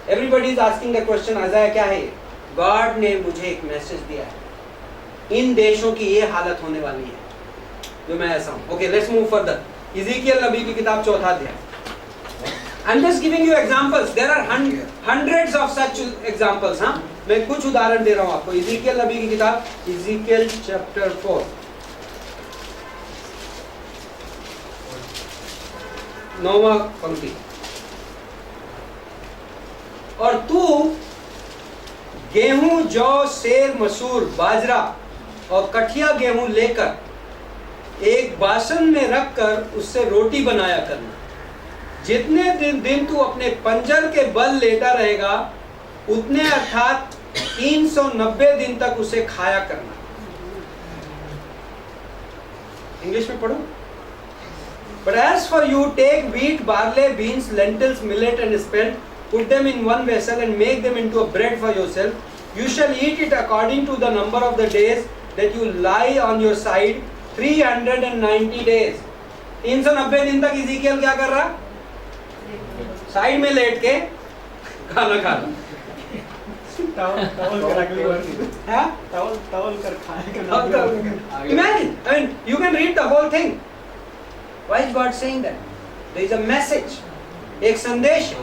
Everybody is asking the question, Isaiah क्या है? God ने मुझे एक मैसेज दिया है, इन देशों की ये हालत होने वाली है जो मैं ऐसा हूं. Okay, let's move further. इज़ेकियल नबी की किताब 4 अध्याय. I'm just giving you examples. There are hundreds of such examples. मैं कुछ उदाहरण दे रहा हूं आपको. इज़ेकियल नबी की किताब, इज़ेकियल चैप्टर 4, 9वां पंक्ति. और तू गेहूं, जौ, सेर, मसूर, बाजरा और कठिया गेहूं लेकर एक बासन में रखकर उससे रोटी बनाया करना. जितने दिन तू अपने पंजर के बल लेटा रहेगा, उतने अर्थात 390 दिन तक उसे खाया करना. इंग्लिश में पढ़ो. But as for you, take wheat, barley, beans, lentils, millet and spelt, put them in one vessel and make them into a bread for yourself. You shall eat it according to the number of the days that you lie on your side, 390 days. 390 दिन तक इज़ेकियल क्या कर रहा? साइड में लेट के खाना खा रहा. Imagine, I mean, you can read the whole thing. Why is God saying that? There is a message, एक संदेश.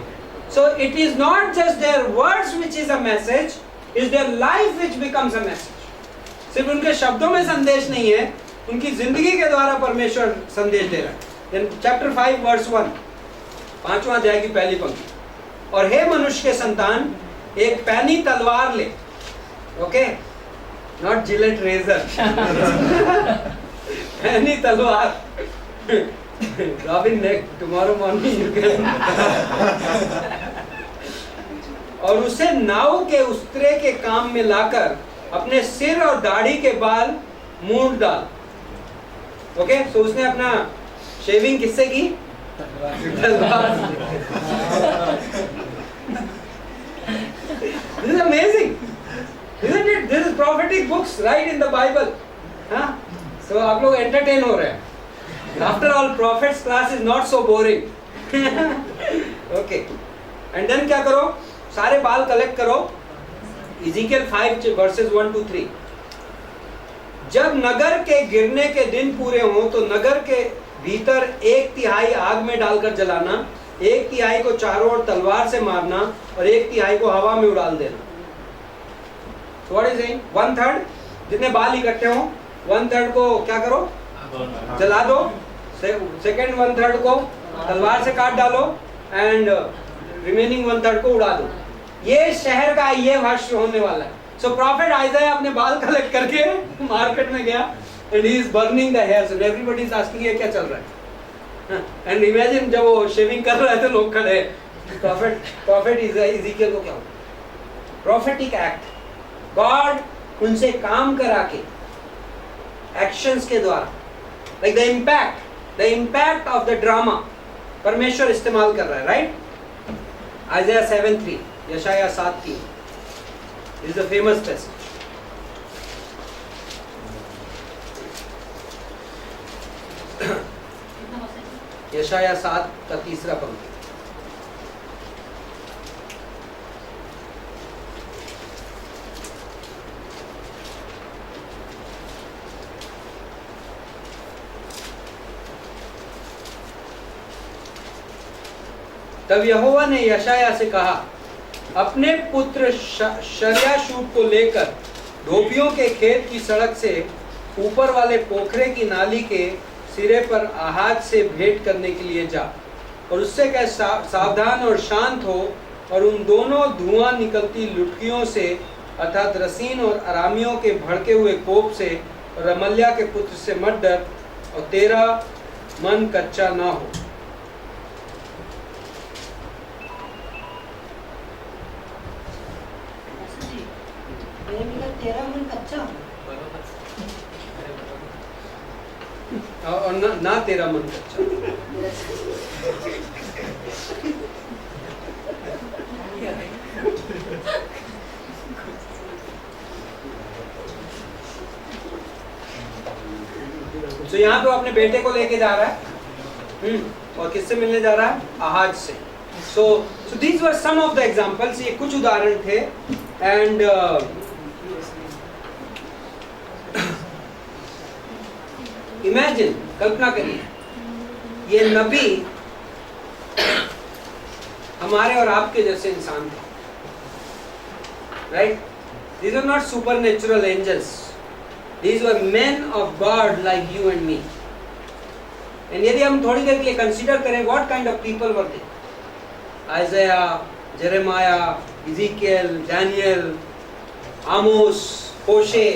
So it is not just their words which is a message, it is their life which becomes a message. सिर्फ उनके शब्दों में संदेश नहीं है, उनकी जिंदगी के द्वारा परमेश्वर संदेश दे रहा है. Then chapter 5 verse 1, 5वां अध्याय की पहली पंक्ति. और हे मनुष्य के संतान, एक पैनी तलवार ले. Okay, not Gillette razor. पैनी तलवार. रॉबिन नेक, टुमारो मॉर्निंग यू कैन. और उसे नाव के उस्तरे के काम में लाकर अपने सिर और दाढ़ी के बाल मूंड डाल. ओके, तो उसने अपना शेविंग किससे की? तलवार. This is amazing, isn't it? This is prophetic books right in the Bible. हाँ? So आप लोग entertain हो रहे हैं. After all, prophets class is not so boring. Okay. And then क्या करो? सारे बाल कलेक्ट करो. Ezekiel 5 verses 1 to 3. जब नगर के गिरने के दिन पूरे हों तो नगर के भीतर 1/3 आग में डालकर जलाना, 1/3 को चारों ओर तलवार से मारना और 1/3 को हवा में उड़ाल देना. So what is saying? 1/3 जितने बाल इकट्ठे हों 1/3 को क्या करो? जला दो. सेकेंड 1/3 को तलवार से काट डालो एंड रिमेनिंग 1/3 को उड़ा दो. ये शहर का ये वर्ष होने वाला है. सो प्रॉफिट आइज़ाया अपने बाल कलेक्ट करके मार्केट में गया and he is burning the hairs and everybody is asking ये क्या चल रहा है. एंड इमेजिन जब वो शेविंग कर रहा है तो लोग खड़े. प्रॉफिट इज़ीकियल को क्या हुआ? Prophetic act. गॉड उनसे काम करा के एक्शंस के द्वारा like the impact of the drama परमेश्वर इस्तेमाल कर रहा है. राइट? आइज़ाया 7:3, यशाया 7:3 is the famous passage. यशाया 7 का 3रा पंक्ति. तब यहोवा ने यशाया से कहा, अपने पुत्र शर्याशूब को लेकर धोबियों के खेत की सड़क से ऊपर वाले पोखरे की नाली के सिरे पर आहाज से भेंट करने के लिए जा और उससे कह सावधान और शांत हो और उन दोनों धुआं निकलती लुटकियों से अर्थात रसीन और अरामियों के भड़के हुए कोप से और रमल्याह के पुत्र से मत डर और तेरा मन कच्चा ना हो. तेरा मन कच्चा हो और ना तेरा मन कच्चा. तो यहाँ पे अपने बेटे को लेके जा रहा है और किससे मिलने जा रहा है? आहाज से. So these were some of the examples. ये कुछ उदाहरण थे. एंड इमेजिन, कल्पना करिए, ये नबी हमारे और आपके जैसे इंसान थे. Right? These are not supernatural angels. These were men of God like you and me. And यदि हम थोड़ी देर के लिए कंसीडर करें, what kind of people were they? Isaiah, Jeremiah, Ezekiel, Daniel, Amos, Hosea,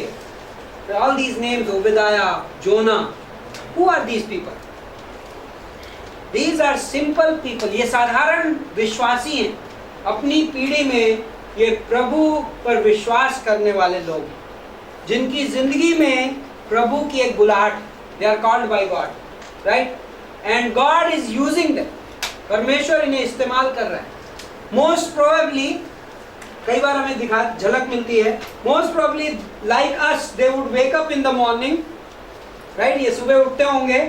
all these names, Obadiah, Jonah. Who are these people? These are simple people. ये साधारण विश्वासी हैं. अपनी पीढ़ी में ये प्रभु पर विश्वास करने वाले लोग, जिनकी जिंदगी में प्रभु की एक बुलाहट. They are called by God, right? And God is using them. परमेश्वर इन्हें इस्तेमाल कर रहा है. Most probably, कई बार हमें झलक मिलती है. Most probably, like us, they would wake up in the morning, right? ये सुबह उठते होंगे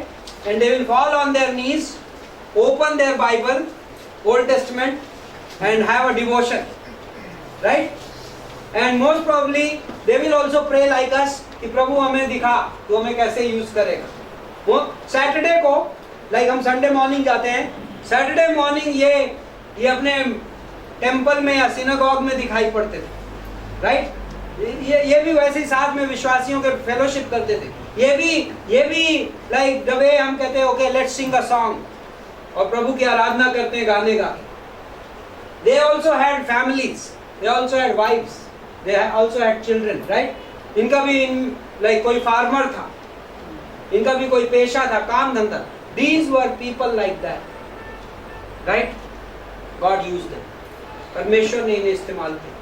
and they will fall on their knees, open their Bible, Old Testament, and have a devotion, right? And most probably, they will also pray like us कि प्रभु हमें दिखा, तू हमें कैसे यूज करेगा. वो सैटरडे को, like हम संडे मॉर्निंग जाते हैं, सैटरडे मॉर्निंग ये अपने टेंपल में या सिनेगॉग में दिखाई पड़ते थे. राइट? ये भी वैसे ही साथ में विश्वासियों के फेलोशिप करते थे. ये भी लाइक द वे हम कहते हैं okay let's sing a song और प्रभु की आराधना करते हैं गाने गा. They also had families, they also had wives, they also had children. Right? इनका भी लाइक कोई फार्मर था, इनका भी कोई पेशा था, काम धंधा. These were people like that. Right? God used them. परमेश्वर ने इन्हें इस्तेमाल किया.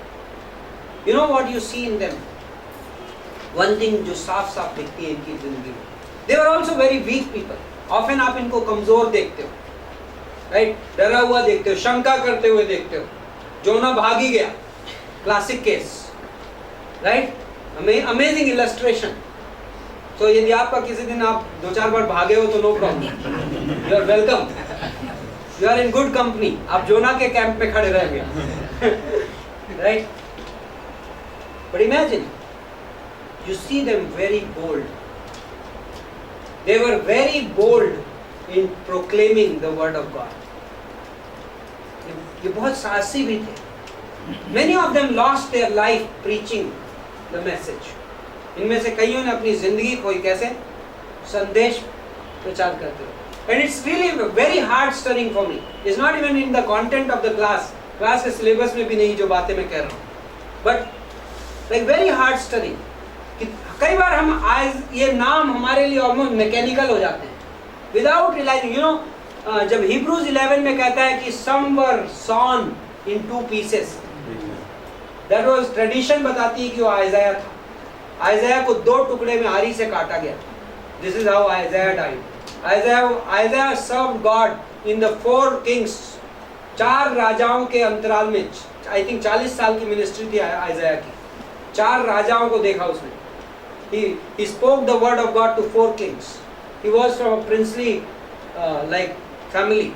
You know what you see in them? One thing जो साफ साफ दिखती है इनकी जिंदगी में. They were also very weak people. Often आप इनको कमजोर देखते हो. Right? डरा हुआ देखते हो, शंका करते हुए देखते हो. जोना भाग ही गया. Classic case, right? Amazing illustration. तो यदि आपका किसी दिन आप 2-4 बार भागे हो तो no problem, you are welcome, you are in good company. आप जोना के कैंप में खड़े रहेंगे, right? But imagine, you see them very bold. They were very bold in proclaiming the word of God. ये बहुत साहसी भी थे. Many of them lost their life preaching the message. इनमें से कईयों ने अपनी जिंदगी खोई, कैसे? संदेश प्रचार करते हुए. And it's really very hard stirring for me. It's not even in the content of the class. Class के सिलेबस में भी नहीं जो बातें मैं कह रहा हूँ. But like very hard stirring. कई बार हम आज ये नाम हमारे लिए ऑलमोस्ट मैकेनिकल हो जाते हैं, विदाउट रियलाइजिंग. यू नो, जब हिब्रूज 11 में कहता है कि some were sawn in 2 pieces, that was tradition बताती है कि वो आइज़ाया था. आइज़ाया को 2 टुकड़े में आरी से काटा गया. This is how Isaiah died. Isaiah served God in the 4 kings. 4 राजाओं के अंतराल में, आई थिंक 40 साल की मिनिस्ट्री थी आइज़ाया की. 4 राजाओं को देखा उसने. He spoke the word of God to 4 kings. He was from a princely like family,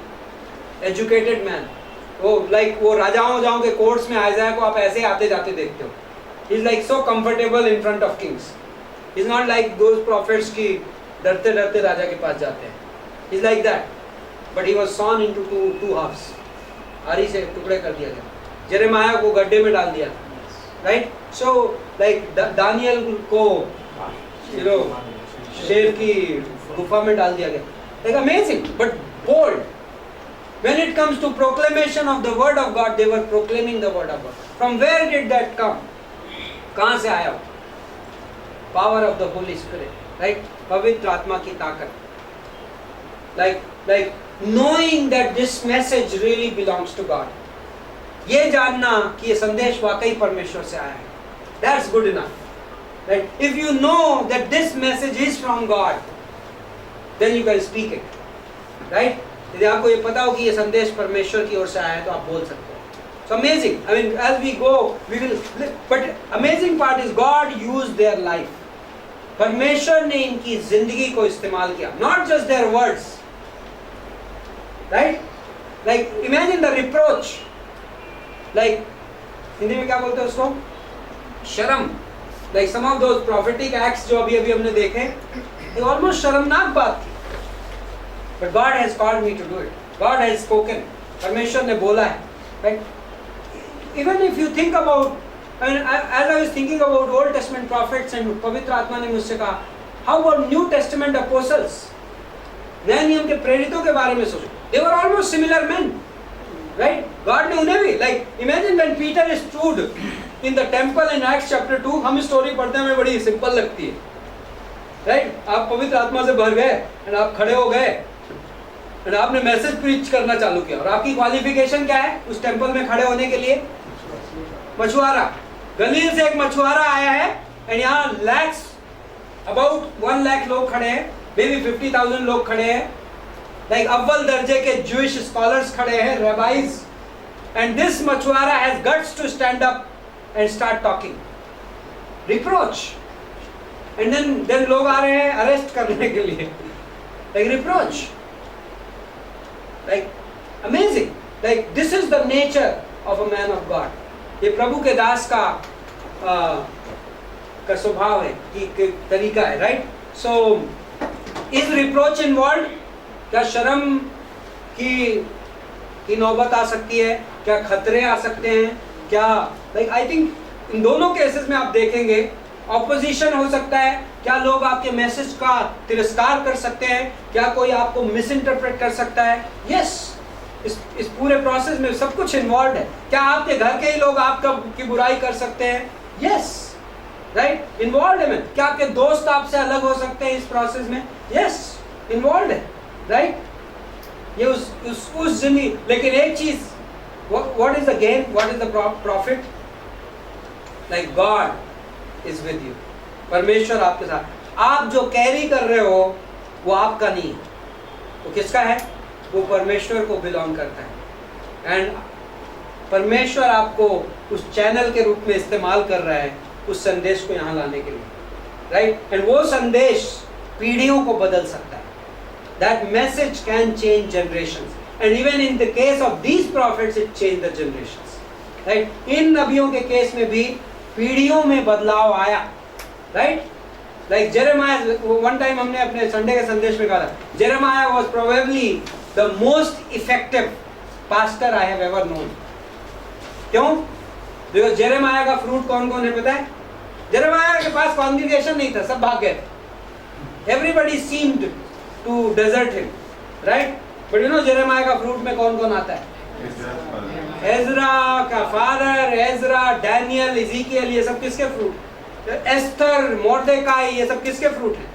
educated man. वो राजाओं के कोर्ट्स में आइज़ाया को आप ऐसे आते जाते देखते हो. He's like so comfortable in front of kings. He's not like those prophets की डरते डरते राजा के पास जाते हैं. He's like that. But he was sawn into two halves. आरी से टुकड़े कर दिया गया. जेरेमाया को गड्ढे में डाल दिया, right? So like दानियल को शेर की गुफा में डाल दिया गया. Like amazing, but bold. When it comes to proclamation of the word of God, they were proclaiming the word of God. From where did that come? कहाँ से आया? Power of the Holy Spirit, right? पवित्र आत्मा की ताकत. Like knowing that this message really belongs to God. ये जानना कि ये संदेश वाकई परमेश्वर से आया है. That's good enough. Right? If you know that this message is from God, then you can speak it. Right? यदि आपको ये पता हो कि ये संदेश परमेश्वर की ओर से आया है तो आप बोल सकते हो. So amazing. I mean, as we go, we will. But amazing part is God used their life. परमेश्वर ने इनकी जिंदगी को इस्तेमाल किया. Not just their words. Right? Like imagine the reproach. Like Hindi में क्या बोलते हैं उसको? शर्म. Like some of those prophetic acts जो अभी हमने देखे, ये almost शर्मनाक बात थी. But God has called me to do it. God has spoken. परमेश्वर ने बोला है. Right? Even if you think about, I mean, as I was thinking about Old Testament prophets and पवित्र आत्मा ने मुझसे कहा, how about New Testament apostles? नए नियम के प्रेरितों के बारे में सोचो. They were almost similar men. Right? God ने उन्हें भी, like imagine when Peter stood in the temple in Acts chapter 2, हम स्टोरी पढ़ते हैं हमें बड़ी सिंपल लगती है. Right? आप पवित्र आत्मा से भर गए और आप खड़े हो गए और आपने मैसेज प्रीच करना चालू किया. और आपकी क्वालिफिकेशन क्या है उस टेंपल में खड़े होने के लिए? मछुआरा. गलील से एक मछुआरा आया है और यहाँ lakhs, about 1 lakh लोग खड़े हैं, maybe 50,000 लोग खड़े हैं. Like अव्वल दर्जे के Jewish scholars खड़े हैं, rabbis, and this मछुआरा has guts to stand up and start talking. Reproach. And then लोग आ रहे हैं अरेस्ट करने के लिए. Like reproach. Like amazing. Like this is the nature of a man of God. ये प्रभु के दास का स्वभाव है, कि तरीका है, right? So is reproach involved? क्या शर्म की नौबत आ सकती है? क्या खतरे आ सकते हैं? क्या like I think इन दोनों केसेस में आप देखेंगे ऑपोजिशन हो सकता है. क्या लोग आपके मैसेज का तिरस्कार कर सकते हैं? क्या कोई आपको मिस इंटरप्रेट कर सकता है? यस, इस पूरे प्रोसेस में सब कुछ इन्वॉल्व है. क्या आपके घर के ही लोग आपका की बुराई कर सकते हैं? यस, राइट, इन्वॉल्व है. क्या आपके दोस्त आपसे अलग हो सकते हैं इस प्रोसेस में? यस, इन्वॉल्व है, राइट. ये उस जिंदगी. लेकिन एक चीज, what is the gain, what is the profit? Like God is with you. परमेश्वर आपके साथ. आप जो कैरी कर रहे हो वो आपका नहीं है, वो किसका है? वो परमेश्वर को बिलोंग करता है. एंड परमेश्वर आपको उस चैनल के रूप में इस्तेमाल कर रहा है उस संदेश को यहाँ लाने के लिए, राइट। एंड वो संदेश पीढ़ियों को बदल सकता है। That message can change generations, and even in the case of these prophets it change the generations, right. इन नबियों के केस में भी पीढ़ियों में बदलाव आया, right. Like Jeremiah, one time हमने अपने संडे के संदेश में कहा था, Jeremiah was probably the most effective pastor I have ever known. क्यों? बिकॉज़ जेरेमाया का फ्रूट कौन कौन है पता है? जेरेमाया के पास कॉन्ग्रीगेशन नहीं था, सब भाग गए थे। Everybody seemed to desert him, right. But you know Jeremiah का फ्रूट में कौन कौन आता है? एजरा का फादर, एजरा, डैनियल, इज़ीकियल, ये सब किसके फ्रूट? एस्थर, मोर्देकाई, ये सब किसके फ्रूट हैं?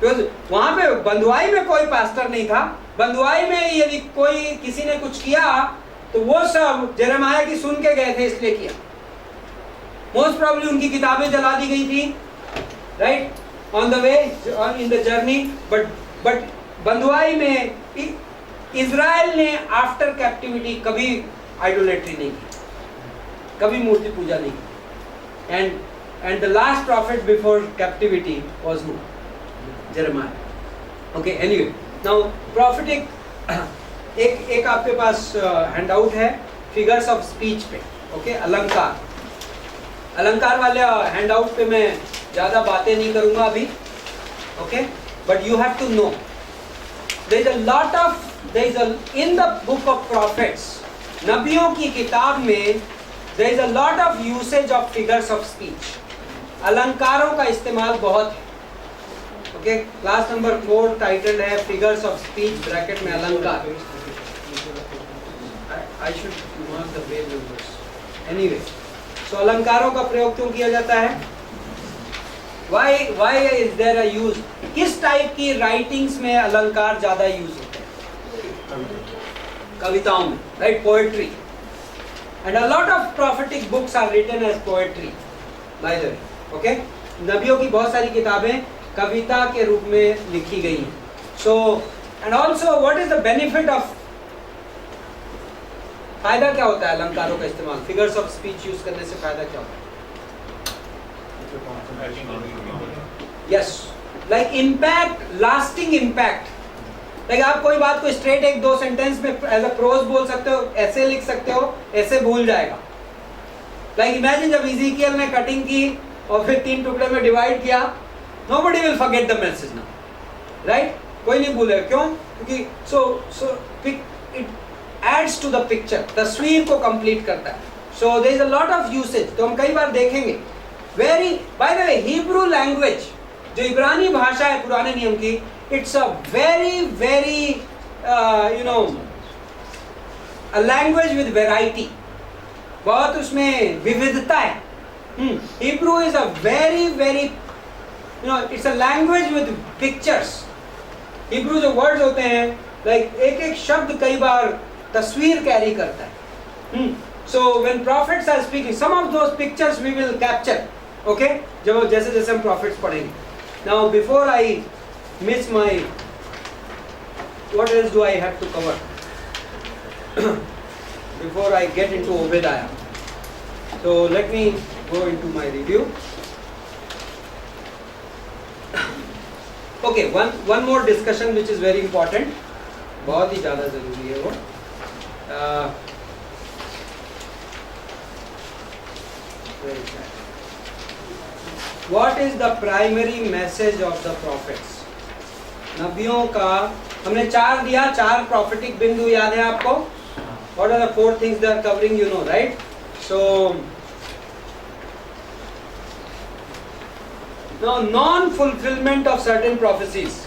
बिकॉज़ वहां पे बंधुआई में कोई पास्टर नहीं था। बंधुआई में यदि कोई किसी ने कुछ किया तो वो सब जेरेमाया की सुन के गए थे, इसलिए किया। मोस्ट प्रॉब्ली उनकी किताबें जला दी गई थी, right, on the way, in the journey. But बंधुआई में इजराइल ने आफ्टर कैप्टिविटी कभी आइडोलेट्री नहीं की, कभी मूर्ति पूजा नहीं की। And the last profit before captivity was who? Jeremiah. Okay, anyway, now prophetic एक आपके पास हैंडआउट है फिगर्स ऑफ स्पीच पे, ओके, अलंकार वाले हैंडआउट पे मैं ज़्यादा बातें नहीं करूँगा अभी, okay. But you have to know there is a lot of in the book of prophets, नबियों की किताब में there is a lot of usage of figures of speech, अलंकारों का इस्तेमाल बहुत है, ओके। क्लास नंबर 4 टाइटल है फिगर्स ऑफ स्पीच, ब्रैकेट में अलंकार। I should mark the page numbers. Anyway, so अलंकारों का प्रयोग क्यों किया जाता है? Why is there a use? किस टाइप की राइटिंग्स में अलंकार ज्यादा यूज होते हैं? कविताओं में, right, poetry. And a lot of prophetic books are written as poetry, by the way, okay. नबियों की बहुत सारी किताबें कविता के रूप में लिखी गई हैं। So and also what is the benefit of, फायदा क्या होता है अलंकारों का इस्तेमाल, फिगर्स ऑफ स्पीच यूज करने से फायदा क्या होता है? Yes, like impact, lasting impact. Like आप कोई बात को स्ट्रेट एक दो सेंटेंस में एज अ प्रोज बोल सकते हो, ऐसे लिख सकते हो, ऐसे भूल जाएगा। लाइक इमेजिन जब इज़ीकियल ने कटिंग की और फिर 3 टुकड़े में डिवाइड किया, nobody will forget the message now, right. कोई नहीं भूलेगा, क्यों? क्योंकि so it adds to the picture, तस्वीर को कंप्लीट करता है। So there is a lot of usage, तो हम कई बार देखेंगे। Very, by the way, Hebrew language, जो इब्रानी भाषा है पुराने नियम की, it's a very very you know a language with variety, बहुत उसमें विविधता है। Hebrew is a very very you no it's a language with pictures. Hebrew जो वर्ड्स होते हैं, लाइक एक एक शब्द कई बार तस्वीर कैरी करता है। So when prophets are speaking, some of those pictures we will capture, okay, जब जैसे जैसे हम प्रॉफिट्स पढ़ेंगे। Now before I miss my, what else do I have to cover before I get into Obadiah? So let me go into my review. Okay, one more discussion which is very important, बहुत ही ज़्यादा ज़रूरी है वो। What is the primary message of the prophets? नबियों का हमने 4 दिया, 4 प्रॉफिटिक बिंदु याद है आपको? What are the 4 things they are covering, you know, right? So now non-fulfillment of certain prophecies.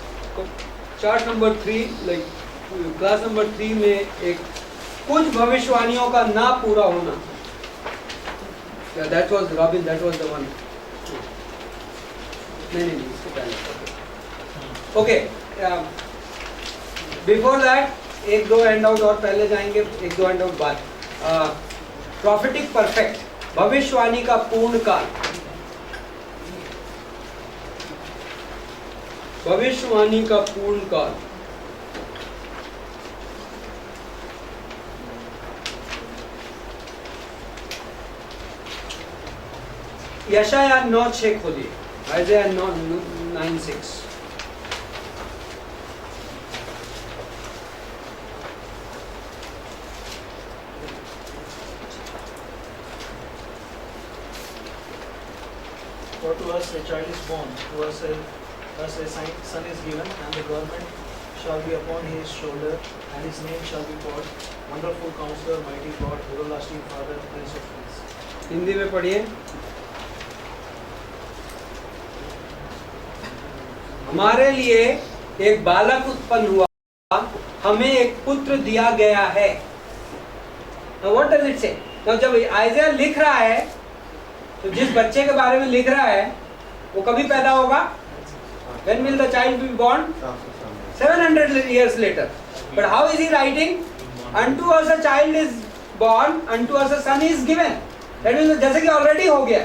Chart number 3, like class number 3 में एक कुछ भविष्यवाणियों का ना पूरा होना। That was Robin, that was the one. नहीं इससे पहले। ओके, बिफोर दैट 1-2 हैंडआउट और पहले जाएंगे, 1-2 हैंडआउट बाद। प्रॉफिटिक परफेक्ट, भविष्यवाणी का पूर्ण काल। भविष्यवाणी का पूर्ण काल, यशाया 9:6 खोलिए, आइज़ाया 9:6। For to us a child is born, to us a son is given, and the government shall be upon his shoulder, and his name shall be called Wonderful Counselor, Mighty God, Everlasting Father, Prince of Peace. Hindi में पढ़िए। हमारे लिए एक बालक उत्पन्न हुआ, हमें एक पुत्र दिया गया है। Now what does it say? Now जब आइज़ाया लिख रहा है, तो जिस बच्चे के बारे में लिख रहा है वो कभी पैदा होगा? When will the child be born? 700 years later. But how is he writing? Unto us a child is born, unto us a son is given. That means जैसे कि already हो गया,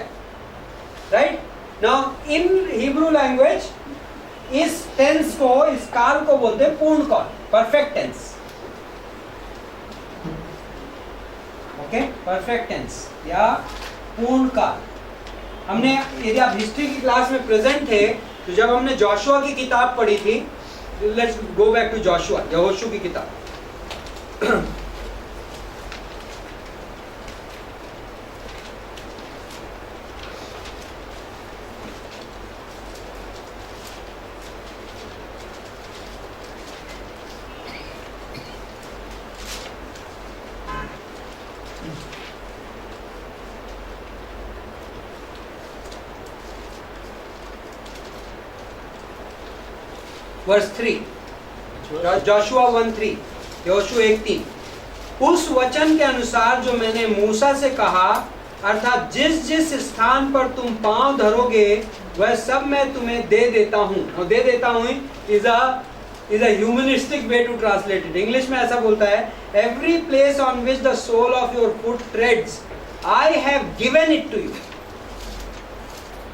right? Now in Hebrew language इस tense को, इस काल को बोलते हैं पूर्ण काल, perfect tense. Okay? Perfect tense या पूर्ण काल। हमने, यदि आप हिस्ट्री की क्लास में प्रेजेंट थे, तो जब हमने जोशुआ की किताब पढ़ी थी, let's go back to Joshua, यहोशू की किताब। वर्स 3, जोशुआ 1:3, यहोशू 1:3। उस वचन के अनुसार जो मैंने मूसा से कहा, अर्थात जिस जिस स्थान पर तुम पांव धरोगे वह सब मैं तुम्हें दे देता हूँ। और दे देता हूँ is a humanistic way to translate it. English में ऐसा बोलता है, every place on which the sole of your foot treads I have given it to you.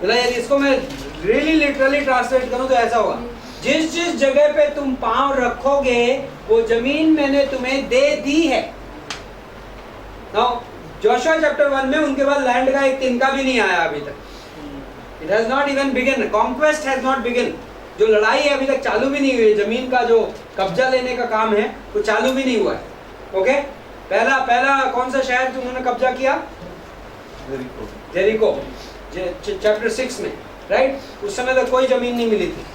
यदि इसको मैं रियली लिटरली ट्रांसलेट करूं तो ऐसा होगा, जिस जिस जगह पे तुम पांव रखोगे वो जमीन मैंने तुम्हें दे दी है। नाउ जोशुआ चैप्टर 1 में उनके बाद लैंड का एक तिनका भी नहीं आया अभी तक। It has not even begin, conquest has not begin. जो लड़ाई है अभी तक चालू भी नहीं हुई, जमीन का जो कब्जा लेने का काम है वो चालू भी नहीं हुआ है। ओके, पहला कौन सा शहर उन्होंने कब्जा किया? जेरिको, चैप्टर 6 में, राइट? उस समय तक कोई जमीन नहीं मिली थी।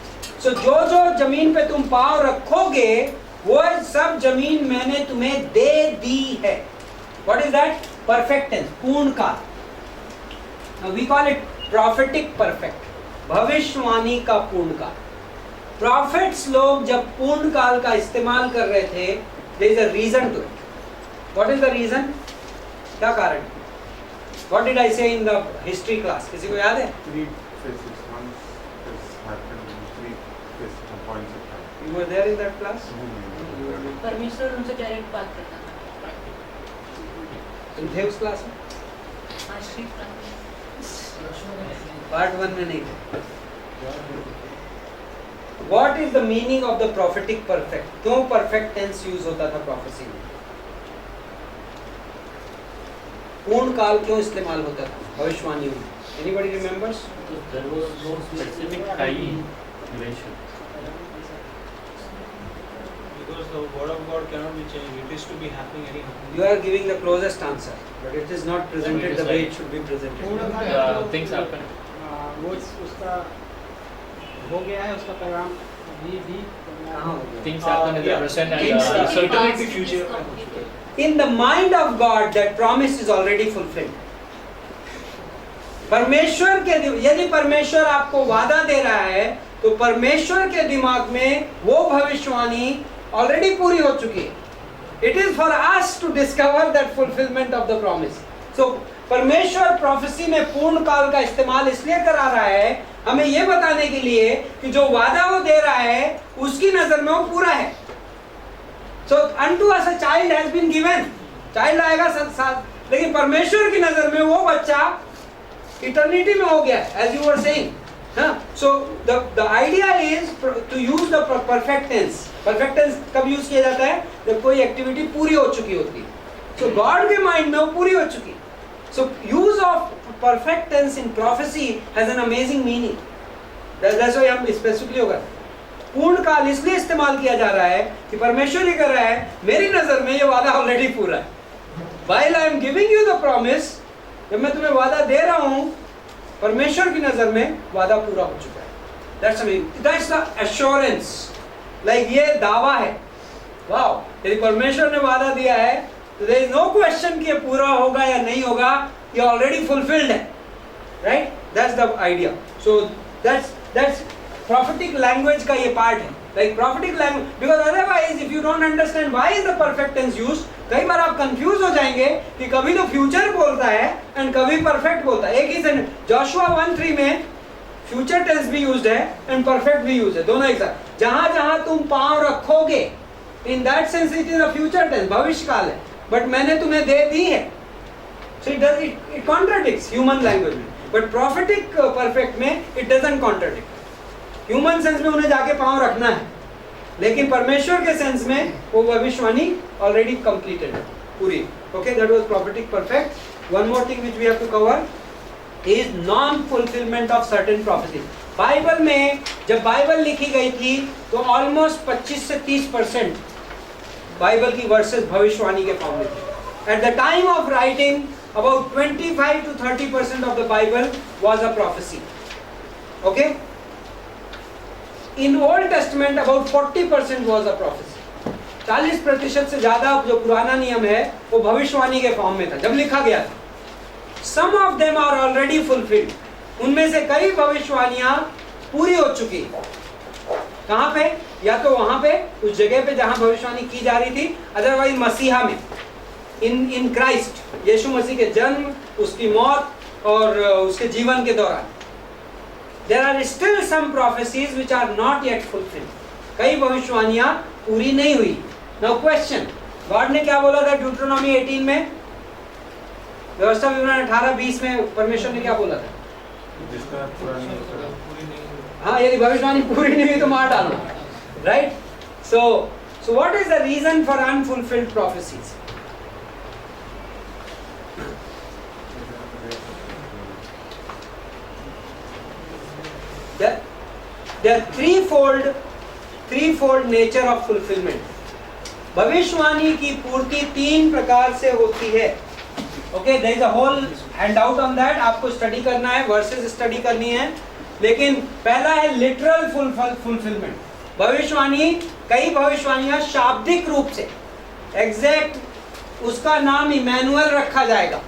सो जो जो जमीन पे तुम पांव रखोगे वो सब जमीन मैंने तुम्हें दे दी है। What is that? Perfect tense, पूर्ण काल। We call it prophetic perfect, भविष्यवाणी का पूर्ण काल। प्रॉफिट्स लोग जब पूर्ण काल का इस्तेमाल कर रहे थे, there is a reason to it. What is the reason? क्या कारण? व्हाट डिड आई से इन द हिस्ट्री क्लास? किसी को याद है? 3 phases. One has happened in 3 phases points of time. You were there in that class? परमेश्वर उनसे डायरेक्ट बात करता था। तुम थे उस क्लास में? पार्ट 1 में नहीं थे। What is the meaning of the prophetic perfect? क्यों perfect tense यूज होता था प्रोफेसी में? पूर्ण काल क्यों इस्तेमाल होता था भविष्यवाणी में? Anybody remembers? There was no specific time duration. Because the word of God cannot be changed, it is to be happening anyhow. You are giving the closest answer, but it is not presented the way it should be presented. Things happen. वो उसका हो गया है, उसका पैगाम भी कहाँ हो गया? Things happen in the Yeah. present Things and certainly in the future. In the mind of God, that promise is already fulfilled. परमेश्वर के यदि परमेश्वर आपको वादा दे रहा है तो परमेश्वर के दिमाग में वो भविष्यवाणी ऑलरेडी पूरी हो चुकी है। It is for us to discover that fulfilment of the promise. So परमेश्वर प्रोफेसी में पूर्ण काल का इस्तेमाल इसलिए करा रहा है, हमें यह बताने के लिए कि जो वादा वो दे रहा है उसकी नजर में वो पूरा है। So unto us a child has been given, child आएगा साथ, लेकिन परमेश्वर की नजर में वो बच्चा इटर्निटी में हो गया, as you were saying. So the idea is to use the perfect tense. Perfect tense कब यूज किया जाता है? जब कोई एक्टिविटी पूरी हो चुकी होती है। सो गॉड के माइंड में वो पूरी हो चुकी है। So use of perfect tense in prophecy has an amazing meaning. That's why हम स्पेसिफिकली होगा पूर्ण काल इसलिए इस्तेमाल किया जा रहा है कि परमेश्वर ही कर रहा है, मेरी नजर में ये वादा ऑलरेडी पूरा है. While I am giving you the promise, जब मैं तुम्हें वादा दे रहा हूं, परमेश्वर की नजर में वादा पूरा हो चुका है. That's the assurance. Like ये दावा है. वाओ, यदि परमेश्वर ने वादा दिया है तो there is no question कि ये पूरा होगा या नहीं होगा, ये already fulfilled है. Right? That's the idea. So that's prophetic language का ये part है. Like prophetic language, because otherwise if you don't understand why is the perfect tense used, कई बार आप कंफ्यूज हो जाएंगे कि कभी तो फ्यूचर बोलता है एंड कभी परफेक्ट बोलता है. एक ही सेंटेंस, जोशुआ 1:3 में फ्यूचर टेंस भी यूज्ड है एंड परफेक्ट भी यूज्ड है, दोनों एक साथ. जहां जहां तुम पांव रखोगे, in that sense it is a future tense, भविष्य काल है, बट मैंने तुम्हें दे दी है. So it contradicts human language में, बट प्रॉफिटिक परफेक्ट में it doesn't contradict. Human sense में उन्हें जाके पांव रखना है, लेकिन परमेश्वर के सेंस में वो भविष्यवाणी ऑलरेडी कंप्लीटेड है, पूरी. Okay, that was prophetic perfect. One more thing which we have to cover is non fulfilment of certain prophecies. Bible में जब बाइबल लिखी गई थी तो ऑलमोस्ट 25 से 30% बाइबल की वर्सेस भविष्यवाणी के फॉर्म में थी. At the time of writing about 25 to 30% of the Bible was a prophecy. Okay, in old testament about 40% was a prophecy. 40% से ज्यादा जो पुराना नियम है वो भविष्यवाणी के फॉर्म में था जब लिखा गया था. Some of them are already fulfilled. उनमें से कई भविष्यवाणियां पूरी हो चुकी हैं. कहां पे? या तो वहां पे उस जगह पे जहां भविष्यवाणी की जा रही थी, अदरवाइज मसीहा में, इन क्राइस्ट, यीशु मसीह के जन्म, उसकी मौत और उसके जीवन के दौरान. There are still some prophecies which are not yet fulfilled. कई भविष्यवाणियां पूरी नहीं हुई. Now question, गॉड ने क्या बोला था ड्यूटरोनॉमी 18 में? व्यवस्था विवरण 18:20 में परमेश्वर ने क्या बोला था? जिसका पूरा नहीं होता. हाँ, यदि भविष्यवाणी पूरी नहीं हुई तो मार डालना. Right? So what is the reason for unfulfilled prophecies? There are threefold nature of fulfillment. भविष्यवाणी की पूर्ति 3 प्रकार से होती है. Okay, there is a whole handout on that. आपको स्टडी करना है, वर्सेस स्टडी करनी है. लेकिन पहला है लिटरल फुलफिलमेंट. भविष्यवाणी, कई भविष्यवाणियां शाब्दिक रूप से एग्जैक्ट, उसका नाम इमैनुअल रखा जाएगा.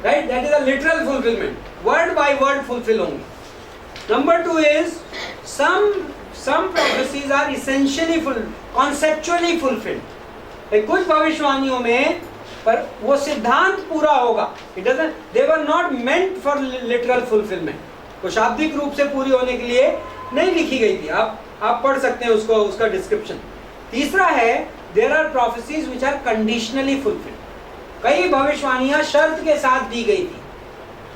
Right? That is a literal fulfilment. Word by word fulfil होंगे. नंबर 2 इज some prophecies are essentially conceptually fulfilled. कुछ भविष्यवाणियों में पर वो सिद्धांत पूरा होगा. They were not meant for literal fulfillment. वो शाब्दिक रूप से पूरी होने के लिए नहीं लिखी गई थी. आप पढ़ सकते हैं उसको, उसका डिस्क्रिप्शन. तीसरा है there are prophecies which are conditionally fulfilled. कई भविष्यवाणियां शर्त के साथ दी गई थी.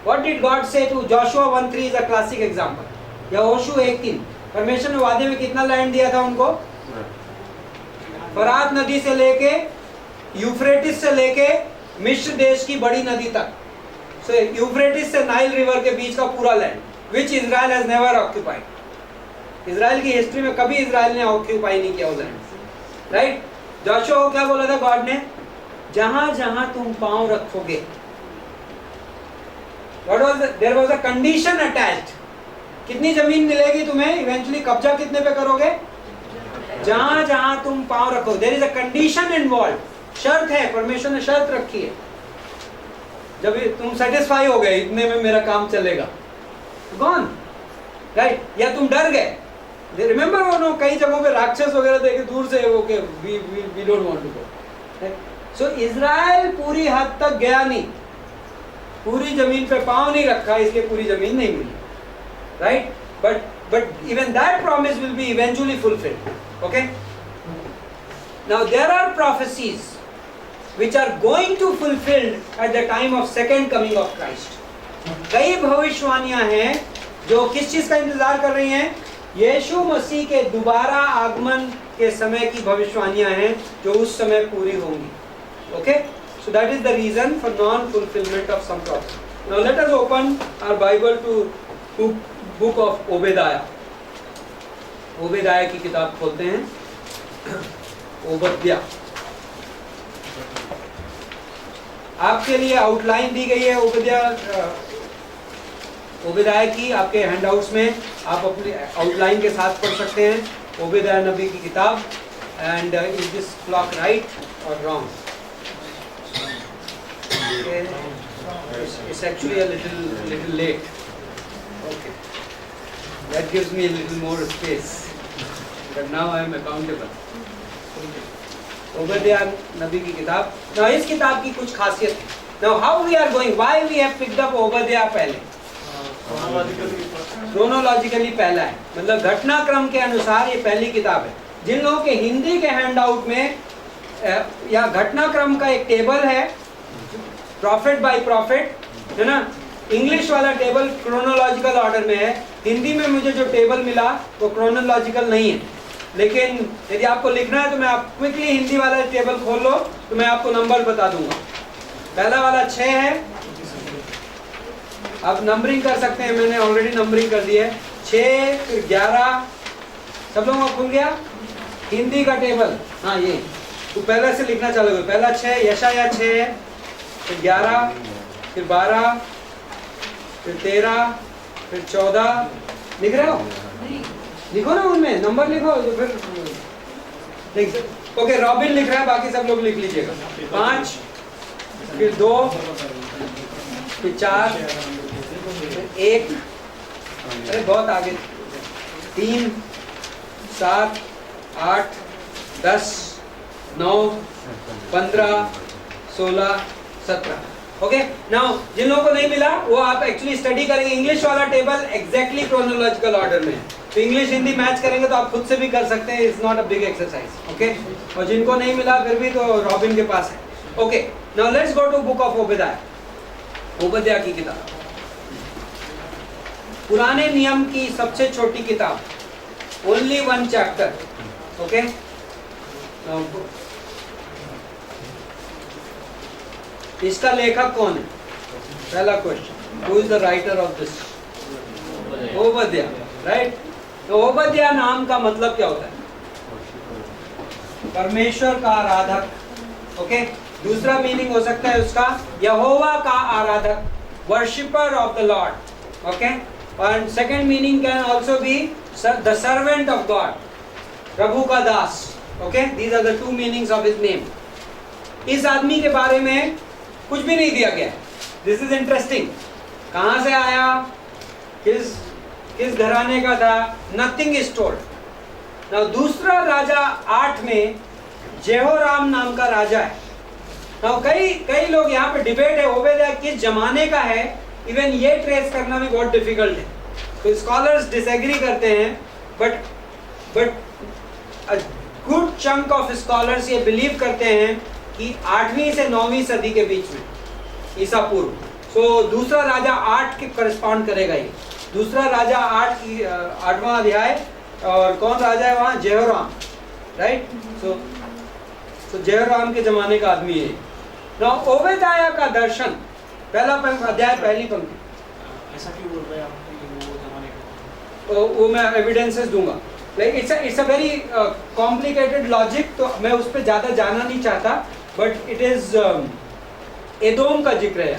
What did God say to Joshua 1:3 is a classic example. या होशू 1:3, परमेश्वर ने वादे में कितना लैंड दिया था उनको? फरात नदी से लेके यूफ्रेटिस से लेके मिस्र देश की बड़ी नदी तक. सो यूफ्रेटिस से नाइल रिवर के बीच का पूरा land, which Israel has never occupied. Israel की हिस्ट्री में कभी इजराइल ने ऑक्यूपाई नहीं किया वो लैंड. राइट? जोशुआ को क्या बोला था गॉड ने? जहां जहां तुम पांव रखोगे. There was a condition attached. कितनी जमीन मिलेगी तुम्हें इवेंचुअली? कब्जा कितने पे करोगे? जहां जहां तुम पांव रखोगे. There is a condition involve. शर्त है, परमेश्वर ने शर्त रखी है. जब तुम सेटिस्फाई हो गए, इतने में मेरा काम चलेगा, गॉन. राइट? या तुम डर गए. रिमेंबर वो कई जगहों पे राक्षस वगैरह देखे दूर से, वो के we don't want to go. So Israel पूरी हद तक गया नहीं, पूरी जमीन पे पांव नहीं रखा, इसलिए पूरी जमीन नहीं मिली. Right? but even that promise will be eventually fulfilled. Okay? Now there are prophecies which are going to fulfilled at the time of second coming of Christ. कई भविष्यवाणियां हैं जो किस चीज का इंतजार कर रही हैं? यीशु मसीह के दोबारा आगमन के समय की भविष्यवाणियां हैं जो उस समय पूरी होंगी. Okay? So that is the reason for non fulfillment of some prophecy. Now let us open our Bible to book of Obadiah. ओबेदाया की किताब खोलते हैं। ओबद्या, आपके लिए आउटलाइन दी गई है ओबेदाया की आपके हैंडआउट्स में, आप अपने आउटलाइन के साथ पढ़ सकते हैं ओबेदाया नबी की किताब। And is this clock right और wrong? It's actually a little late. Okay, that gives me a little more space, but now I am accountable. ओबद्या नबी की किताब। Now इस किताब की कुछ खासियत है। Now how we are going? Why we have picked up ओबद्या पहले? क्रोनोलॉजिकली पहला है, मतलब घटनाक्रम के अनुसार ये पहली किताब है। जिन लोगों के हिंदी के हैंडआउट में या घटनाक्रम का एक टेबल है, प्रॉफिट बाय प्रॉफिट, है ना, इंग्लिश वाला टेबल क्रोनोलॉजिकल ऑर्डर में है। हिंदी में मुझे जो टेबल मिला वो क्रोनोलॉजिकल नहीं है, लेकिन यदि आपको लिखना है तो मैं आप क्विकली हिंदी वाला टेबल खोल लो तो मैं आपको नंबर बता दूंगा। पहला वाला 6 है, आप नंबरिंग कर सकते हैं, मैंने ऑलरेडी नंबरिंग कर दी है। 6 फिर 11, सब लोगों को खुल गया हिंदी का टेबल? हाँ, ये तो पहले से लिखना चालू करो। पहला 6 यशाया 6 है, फिर 11, फिर 12, फिर 13, फिर 14। लिख रहे हो? लिखो ना, उनमें नंबर लिखो तो फिर ओके। रॉबिन लिख रहा है, बाकी सब लोग लिख लीजिएगा। 5, फिर 2, फिर 4, फिर 1, अरे बहुत आगे, 3, 7, 8, 10, 9, 15, 16, 17। ओके, नाउ जिन लोगों को नहीं मिला वो आप एक्चुअली स्टडी करेंगे। इंग्लिश वाला टेबल एग्जैक्टली क्रोनोलॉजिकल ऑर्डर में है, तो इंग्लिश हिंदी मैच करेंगे तो आप खुद से भी कर सकते हैं। It's not a big exercise. Okay, और जिनको नहीं मिला फिर भी तो रॉबिन के पास है। Okay, now let's go to book of Obadiah, Obadiah की किताब, पुराने नियम की सबसे छोटी किताब, ओनली 1 चैप्टर। ओके, इसका लेखक कौन है? पहला question, who is the writer of this? Obadiah, right. तो ओबद्या नाम का मतलब क्या होता है? परमेश्वर का आराधक। ओके, दूसरा मीनिंग हो सकता है उसका यहोवा का आराधक, worshipper of the lord. Okay, और second meaning can also be the servant of God, प्रभु का दास। Okay, these are the 2 meanings of his name. इस आदमी के बारे में कुछ भी नहीं दिया गया। This is interesting. कहां से आया, किस घराने का था, नथिंग इज टोल्ड। नाउ दूसरा राजा 8 में जेहोराम नाम का राजा है। नाउ कई लोग यहाँ पे डिबेट है ओबद्या किस जमाने का है, इवन ये ट्रेस करना भी बहुत डिफिकल्ट है। तो स्कॉलर्स डिसएग्री करते हैं, but a good chunk of scholars ये बिलीव करते हैं कि 8वीं से 9वीं सदी के बीच में, ईसा पूर्व। सो दूसरा राजा 8 के करस्पॉन्ड करेगा ये। दूसरा राजा 8वां अध्याय, और कौन राजा है वहाँ? जेहोराम, राइट। सो जेहोराम के जमाने का आदमी है। नाउ ओबद्या का दर्शन, पहला अध्याय, पहली पंक्ति। ऐसा क्यों बोल रहे हैं आप कि वो जमाने का? तो वो मैं एविडेंसेस दूंगा। Like it's a very complicated logic, तो मैं उस पर ज़्यादा जाना नहीं चाहता, बट इट इज़ एदोम का जिक्र है।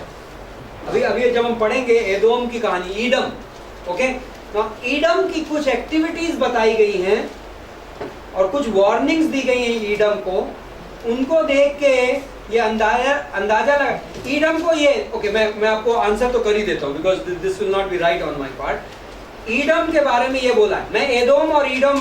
अभी जब हम पढ़ेंगे एदोम की कहानी, ईडम। ओके, तो ईडम की कुछ एक्टिविटीज़ बताई गई हैं और कुछ वार्निंग्स दी गई हैं ईडम को। उनको देख के ये अंदाजा लगा ईडम को ये। ओके, मैं आपको आंसर तो कर ही देता हूँ, because this will not be right on my part. Idiom के बारे में ये बोला है, मैं एदोम और ईडम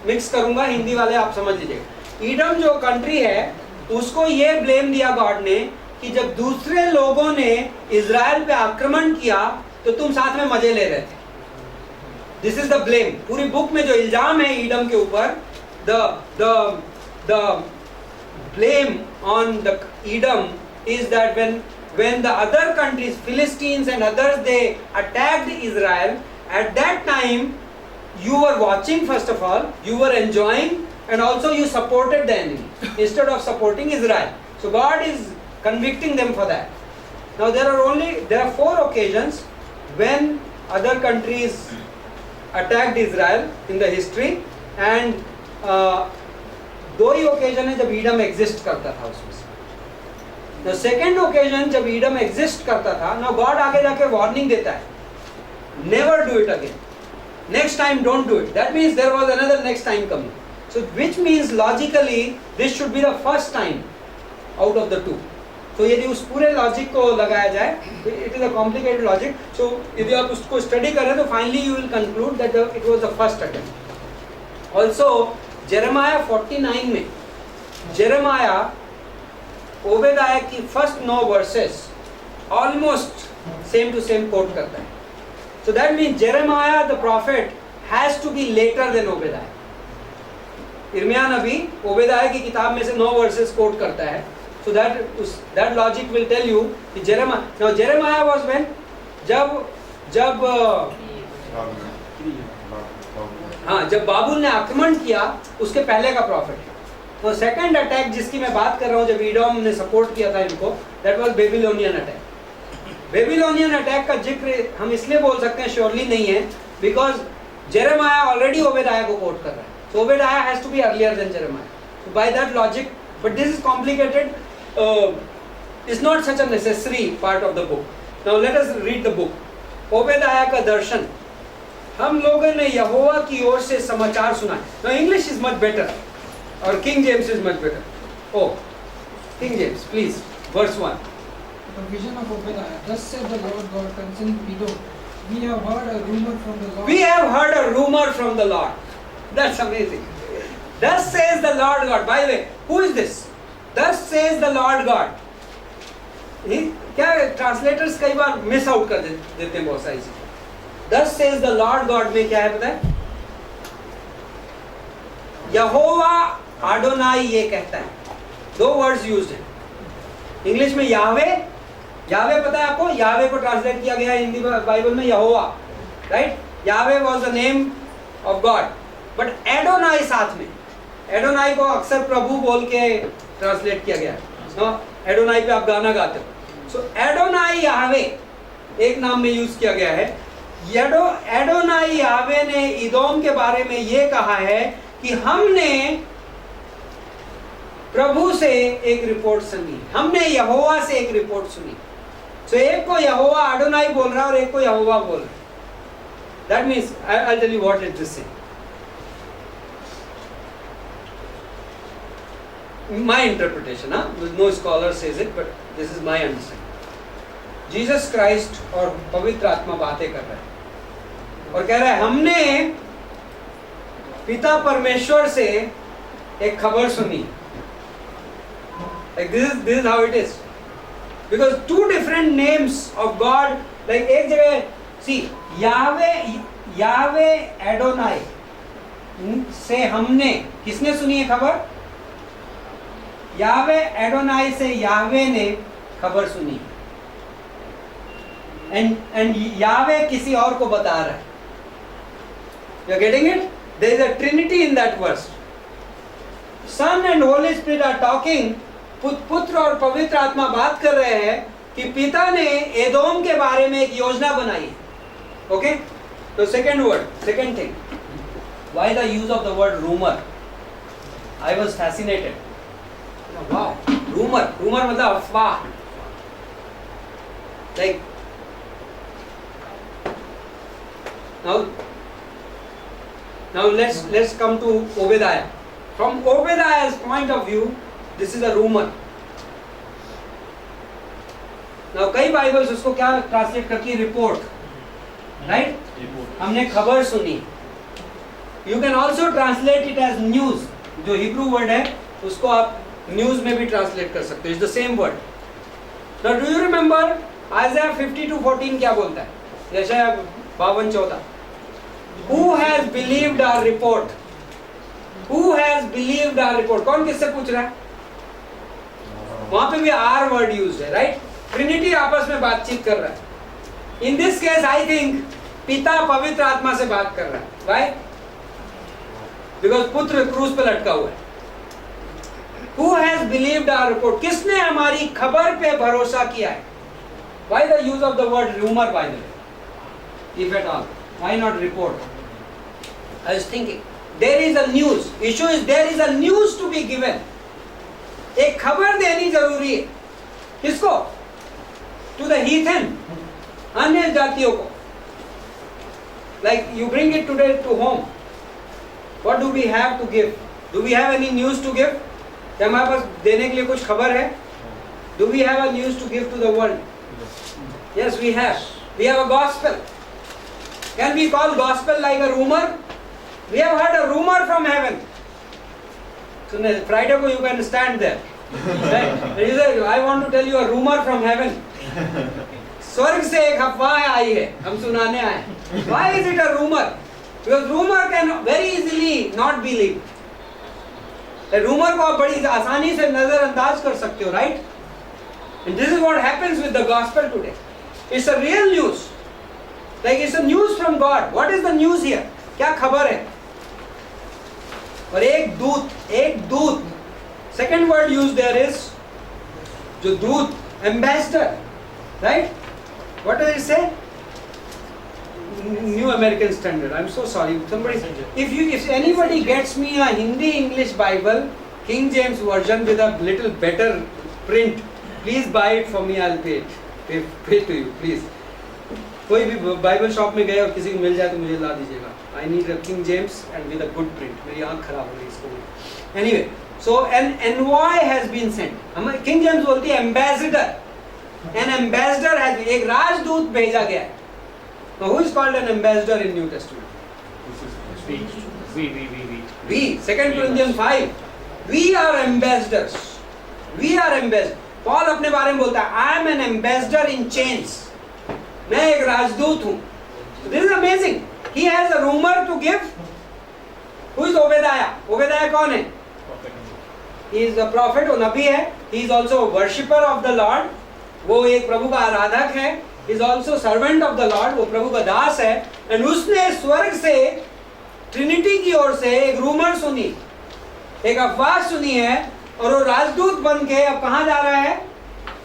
मिक्स करूंगा, हिंदी वाले आप समझ लीजिएगा। ईडम जो कंट्री है उसको ये ब्लेम दिया गॉड ने कि जब दूसरे लोगों ने इजराइल पे आक्रमण किया तो तुम साथ में मजे ले रहे थे। This is the blame. पूरी बुक में जो इल्जाम है ईडम के ऊपर, the blame on the Edom is that when the other countries, Philistines and others, they attacked Israel, at that time you were watching, first of all you were enjoying, and also you supported the enemy instead of supporting Israel. So God is convicting them for that. Now there are 4 occasions when other countries attacked Israel in the history, and 2 he occasion है जब ईडम exist करता था उसमें से. The second occasion जब ईडम exist करता था, now God आगे जाके warning देता है, never do it again. Next time don't do it. That means there was another next time coming. So which means logically this should be the first time out of the 2. तो यदि उस पूरे लॉजिक को लगाया जाए, it is a complicated logic. So यदि आप उसको स्टडी करें तो finally you will conclude that it was the first attempt. Also Jeremiah 49 में जेरेमाया ओबेदाया की first 9 verses almost same to same quote करता है. So that means Jeremiah the prophet has to be later than Obadiah. इर्मिया नबी ओबेदाया की किताब में से 9 वर्सेस कोट करता है. So that logic will tell you कि Jeremiah was when जब जब बाबुल ने आक्रमण किया उसके पहले का प्रॉफिट है. तो सेकंड अटैक जिसकी मैं बात कर रहा हूँ जब ईडोम ने सपोर्ट किया था इनको, that was Babylonian attack. Babylonian attack का जिक्र हम इसलिए बोल सकते हैं श्योरली नहीं है बिकॉज जेरेमाया ऑलरेडी ओबेदाया को कोट कर रहा है. So Obadiah has to be earlier than Jeremiah. So by that logic, but this is complicated. Is not such a necessary part of the book. Now let us read the book. Obadiah का दर्शन. हम लोगों ने यहोवा की ओर से समाचार सुना. Now English is much better, or King James is much better. Oh, King James, please, verse 1. The vision of Obadiah. Thus said the Lord God concerning Edom. We have heard a rumor from the Lord. We have heard a rumor from the Lord. That's amazing. Thus says the Lord God. By the way, who is this? Thus says the Lord God. क्या ट्रांसलेटर्स कई बार मिस आउट कर देते हैं बहुत सारी चीजें. Thus says the Lord God में क्या है पता है? यहोवा आडोनाई ये कहता है. 2 वर्ड्स यूज्ड हैं. इंग्लिश में यावे पता है आपको? यावे को ट्रांसलेट किया गया है हिंदी बाइबल में यहोवा, राइट? यावे was the name of God, but Adonai साथ में. एडोनाई को अक्सर प्रभु बोल के ट्रांसलेट किया गया है. एडोनाई पे आप गाना गाते हो. सो एडोनाई यावे एक नाम में यूज किया गया है. एडोनाई यावे ने इदोम के बारे में ये कहा है कि हमने प्रभु से एक रिपोर्ट सुनी, हमने यहोवा से एक रिपोर्ट सुनी. सो एक को यहोवा एडोनाई बोल रहा है और एक को यहोवा बोल रहा है. That means I tell you what it this say. My interpretation, no scholar says it, but this is my understanding. Jesus Christ और पवित्र आत्मा बातें कर रहे हैं और कह रहा है हमने पिता परमेश्वर से एक खबर सुनी. Like this is how it is, because 2 different names of God. Like एक जगह see यावे एडोनाई से हमने किसने सुनी है खबर? यावे एडोनाई से यावे ने खबर सुनी. एंड यावे किसी और को बता रहा है. You are getting it? There is a trinity in that verse. Son and holy spirit are talking. पुत्र और पवित्र आत्मा बात कर रहे हैं कि पिता ने एदोम के बारे में एक योजना बनाई है. ओके, तो second thing, why the use of the word rumour? I was fascinated. Wow, rumour मतलब अफवाह. Like now let's come to Obadiah. From Obadiah's point of view, this is a rumor. Now कई बाइबल्स उसको क्या ट्रांसलेट करती है? Report, right? हमने खबर सुनी. You can also translate it as news. जो हिब्रू वर्ड है उसको आप न्यूज में भी ट्रांसलेट कर सकते हो. It's the same word. Now do you remember आइज़ाया 52:14 क्या बोलता है? यशायाह 52:14. Who has believed our report? Who has believed our report? कौन किससे पूछ रहा है? वहां पे भी आर वर्ड यूज है, राइट? ट्रिनिटी आपस में बातचीत कर रहा है. In this case I think पिता पवित्र आत्मा से बात कर रहा है. Why? Because पुत्र क्रूस पे लटका हुआ है. Who has believed our report? किसने हमारी खबर पे भरोसा किया है? Why the use of the word rumor, by the way, if at all? Why not report? I was thinking, there is a news. Issue is there is a news to be given. एक खबर देनी जरूरी है. किसको? To the heathen, अन्य जातियों को. Like you bring it today to home. What do we have to give? Do we have any news to give? क्या हमारे पास देने के लिए कुछ खबर है? Do we have a news to give to the world? Yes, we have. We have a gospel. Can we call gospel like a rumor? We have heard a rumor from heaven. So Friday you can stand there. Right? And you say, I want to tell you a rumor from heaven. स्वर्ग से एक अफवाह आई है, हम सुनाने आए. Why is it a rumor? Because rumor can very easily not be believed. Rumour को आप बड़ी आसानी से नजरअंदाज कर सकते हो, right? And this is what happens with the gospel today. It's a real news. Like it's a news from God. What is the news here? क्या खबर है? और एक दूत. Second word used there is जो दूत, ambassador, right? What does it say? New American Standard. I'm so sorry. Somebody, if anybody gets me a Hindi English Bible, King James version with a little better print, please buy it for me. I'll pay it. Pay to you, please. कोई भी बाइबल शॉप में गए और किसी को मिल जाए तो मुझे ला दीजिएगा. I need a King James and with a good print. मेरी आँख खराब हो रही है इसको. Anyway, so an envoy has been sent. हम King James बोलती है ambassador. An ambassador has been, एक राजदूत भेजा गया है. Now who is called an ambassador in New Testament? We. 2 Corinthians 5. We are ambassadors. We are ambassadors. Paul अपने बारे में बोलता है, I am an ambassador in chains. मैं एक राजदूत हूँ. So this is amazing. He has a rumor to give. Who is Obadiah? Obadiah कौन है? He is a prophet, वो नबी है. He is also a worshipper of the Lord. वो एक प्रभु का आराधक है. He is also servant of the Lord. वो प्रभु का दास है. And उसने स्वर्ग से ट्रिनिटी की ओर से एक रूमर सुनी, एक अफवाह सुनी है, और वो राजदूत बन के अब कहाँ जा रहा है?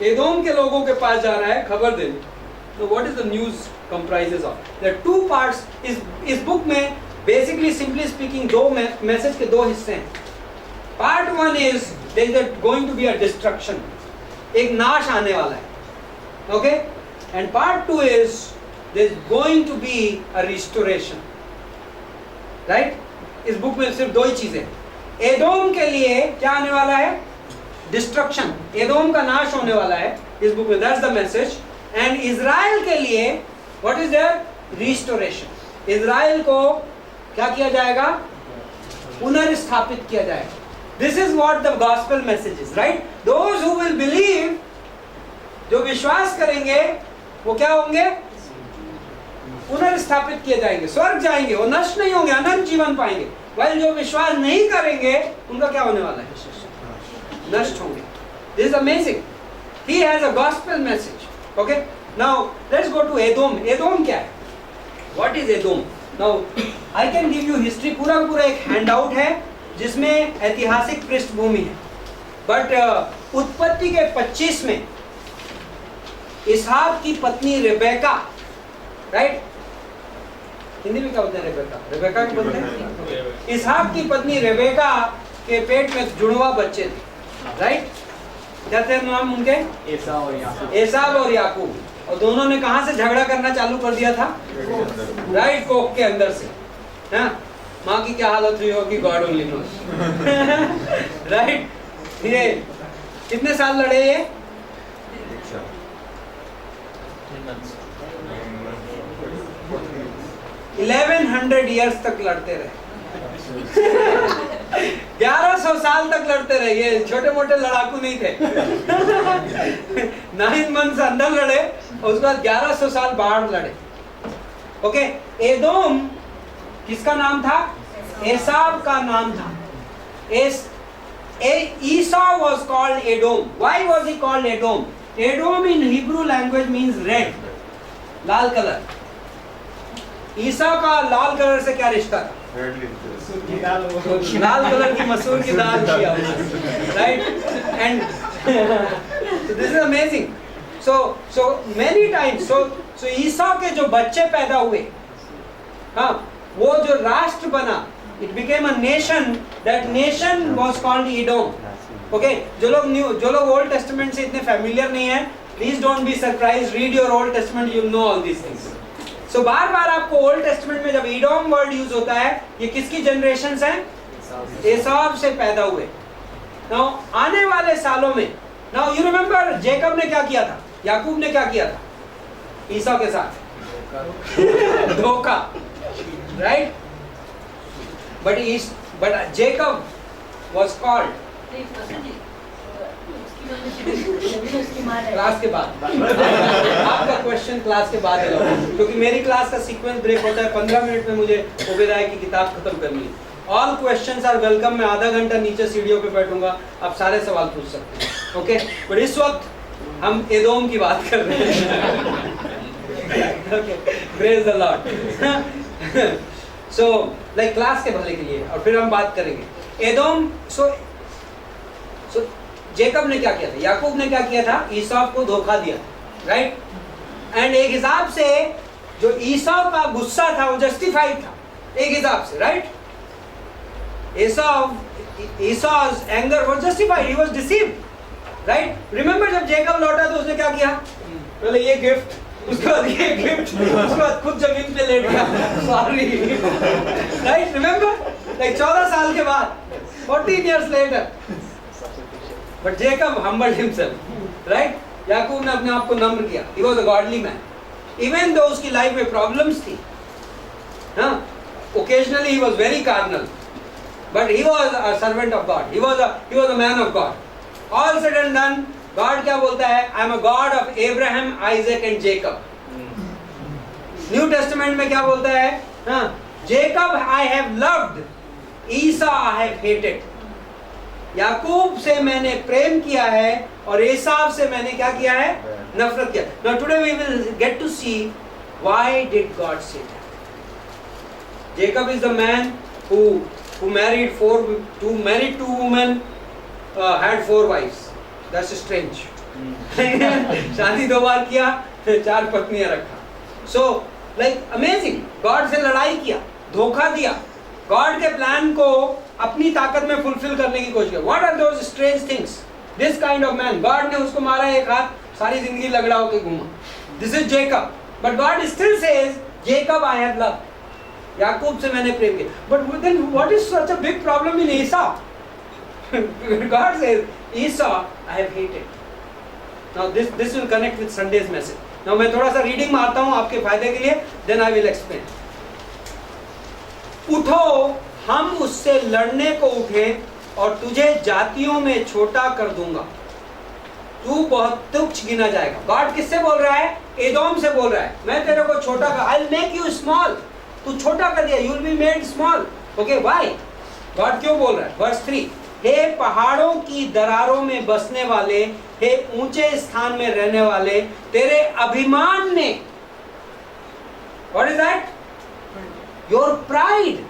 एदोम के लोगों के पास जा रहा है खबर देने. So what is the news comprises of? There are two parts. इस बुक में basically simply speaking दो मैसेज के दो हिस्से हैं. Part 1 is there is going to be a destruction. एक नाश आने वाला है. Okay? And part 2 is there is going to be a restoration. Right? इस बुक में सिर्फ दो ही चीजें. एदोम के लिए क्या आने वाला है? Destruction. एदोम का नाश होने वाला है इस बुक में. That's the message. And Israel के लिए what is there? Restoration. Israel को क्या किया जाएगा? पुनर्स्थापित किया जाएगा. This is what the gospel message is, right? Those who will believe, जो विश्वास करेंगे, वो क्या होंगे? पुनर्स्थापित किए जाएंगे, स्वर्ग जाएंगे, वो नष्ट नहीं होंगे, अनंत जीवन पाएंगे. While जो विश्वास नहीं करेंगे, उनका क्या होने वाला है? नष्ट होंगे. This is amazing. He has a gospel message. Okay? Now let's go to Edom. Edom क्या है? What is Edom? Now I can give you history. पूरा का पूरा एक handout है जिसमें ऐतिहासिक पृष्ठभूमि है. But उत्पत्ति के 25 में इसहाक की पत्नी रेबेका, right? हिंदी में क्या बोलते हैं रेबेका? रेबेका क्या बोलते हैं? इसहाक की पत्नी रेबेका के पेट में जुड़वा बच्चे थे, right? क्या थे नाम उनके? एसाव और याकूब. और दोनों ने कहां से झगड़ा करना चालू कर दिया था? राइट, कोख के अंदर से. हाँ, माँ की क्या हालत हुई होगी गॉड ओनली नोस. राइट. ये कितने साल लड़े ये? 1100 years तक लड़ते रहे. 1100 साल तक लड़ते रहे. ये छोटे मोटे लड़ाकू नहीं थे. 9 months अंदर लड़े और उसके बाद 1100 साल बाहर लड़े. ओके. एदोम किसका नाम था? एसाव का नाम था. Esau was called Edom. Why was he called Edom? Edom in Hebrew language means red, Lal colour. ईसा का लाल कलर से क्या रिश्ता था? लाल कलर की मसूर की दाल किया, right? And so this is amazing. so many times, so ईसा के जो बच्चे पैदा हुए, हाँ, वो जो राष्ट्र बना, it became a nation. That nation was called Edom. Okay, जो लोग ओल्ड टेस्टामेंट से इतने फैमिलियर नहीं है, please don't be surprise, read your old testament, you know all these things. So बार बार आपको ओल्ड टेस्टामेंट में जब ईडोम वर्ड यूज होता है, ये किसकी जनरेशंस हैं? एसाव से पैदा हुए. नाउ आने वाले सालों में, नाउ यू रिमेंबर जेकब ने क्या किया था, याकूब ने क्या किया था ईसा के साथ? धोखा, right? But Jacob was called. Class के बाद आपका क्वेश्चन क्लास के बाद है, क्योंकि मेरी क्लास का सीक्वेंस ब्रेक होता है. 15 मिनट में मुझे ओबेदाय की किताब खत्म करनी है. All questions are welcome. मैं आधा घंटा नीचे सीढ़ियों पे बैठूंगा, आप सारे सवाल पूछ सकते हैं. ओके, बट इस वक्त हम एदोम की बात कर रहे हैं. Okay, praise the Lord. So like class के भले के लिए, और फिर हम बात करेंगे एदोम. सो जेकब ने क्या किया था, याकूब ने क्या किया था? ईसाव को धोखा दिया, राइट? एंड एक हिसाब से जो ईसाव का गुस्सा था वो जस्टिफाइड था, एक हिसाब से, right? Esau's anger was justified. He was deceived, right? Remember जब जेकब लौटा तो उसने क्या किया? पहले ये गिफ्ट, उसके बाद ये गिफ्ट, उसके बाद खुद जमीन पे लेट गया. Sorry, right? Remember? Like 14 साल के बाद, 14 years later. But Jacob humbled himself, right? याकूब ने अपने आप को नम्र किया. He was a godly man. Even though उसकी लाइफ में प्रॉब्लम्स थी, हाँ, occasionally he was very carnal. But he was a servant of God. He was a man of God. All said and done, God क्या बोलता है? I am a God of Abraham, Isaac and Jacob. New Testament में क्या बोलता है? हाँ, Jacob I have loved, Esau I have hated. याकूब से मैंने प्रेम किया है और एसाव से मैंने क्या किया है? नफरत किया. Now today we will get to see why did God say that. Jacob is the man who married two women, had 4 wives. That's strange. शादी 2 बार किया, 4 पत्नियां रखा. So like amazing. God से लड़ाई किया, धोखा दिया, गॉड के प्लान को अपनी ताकत में फुलफिल करने की कोशिश की. What are those strange things? This kind of man. God ने उसको मारा एक हाथ, सारी जिंदगी लगड़ा होकर घूमा. This is Jacob. But God still says, Jacob I have loved. याकूब से मैंने प्रेम किया. But then what is such a big problem in Esau? God says, Esau I have hated. Now this will connect with Sunday's message. Now मैं थोड़ा सा रीडिंग मारता हूं आपके फायदे के लिए, देन आई विल एक्सप्लेन. उठो, हम उससे लड़ने को उठे और तुझे जातियों में छोटा कर दूंगा, तू बहुत तुच्छ गिना जाएगा. गॉड किससे बोल रहा है? एदोम से बोल रहा है. मैं तेरे को छोटा कर, I will make you small. तू छोटा कर दिया, you will be made small. Okay, why? God क्यों बोल रहा है? वर्स 3, हे पहाड़ों की दरारों में बसने वाले, हे ऊंचे स्थान में रहने वाले, तेरे अभिमान ने, what is that? Your pride,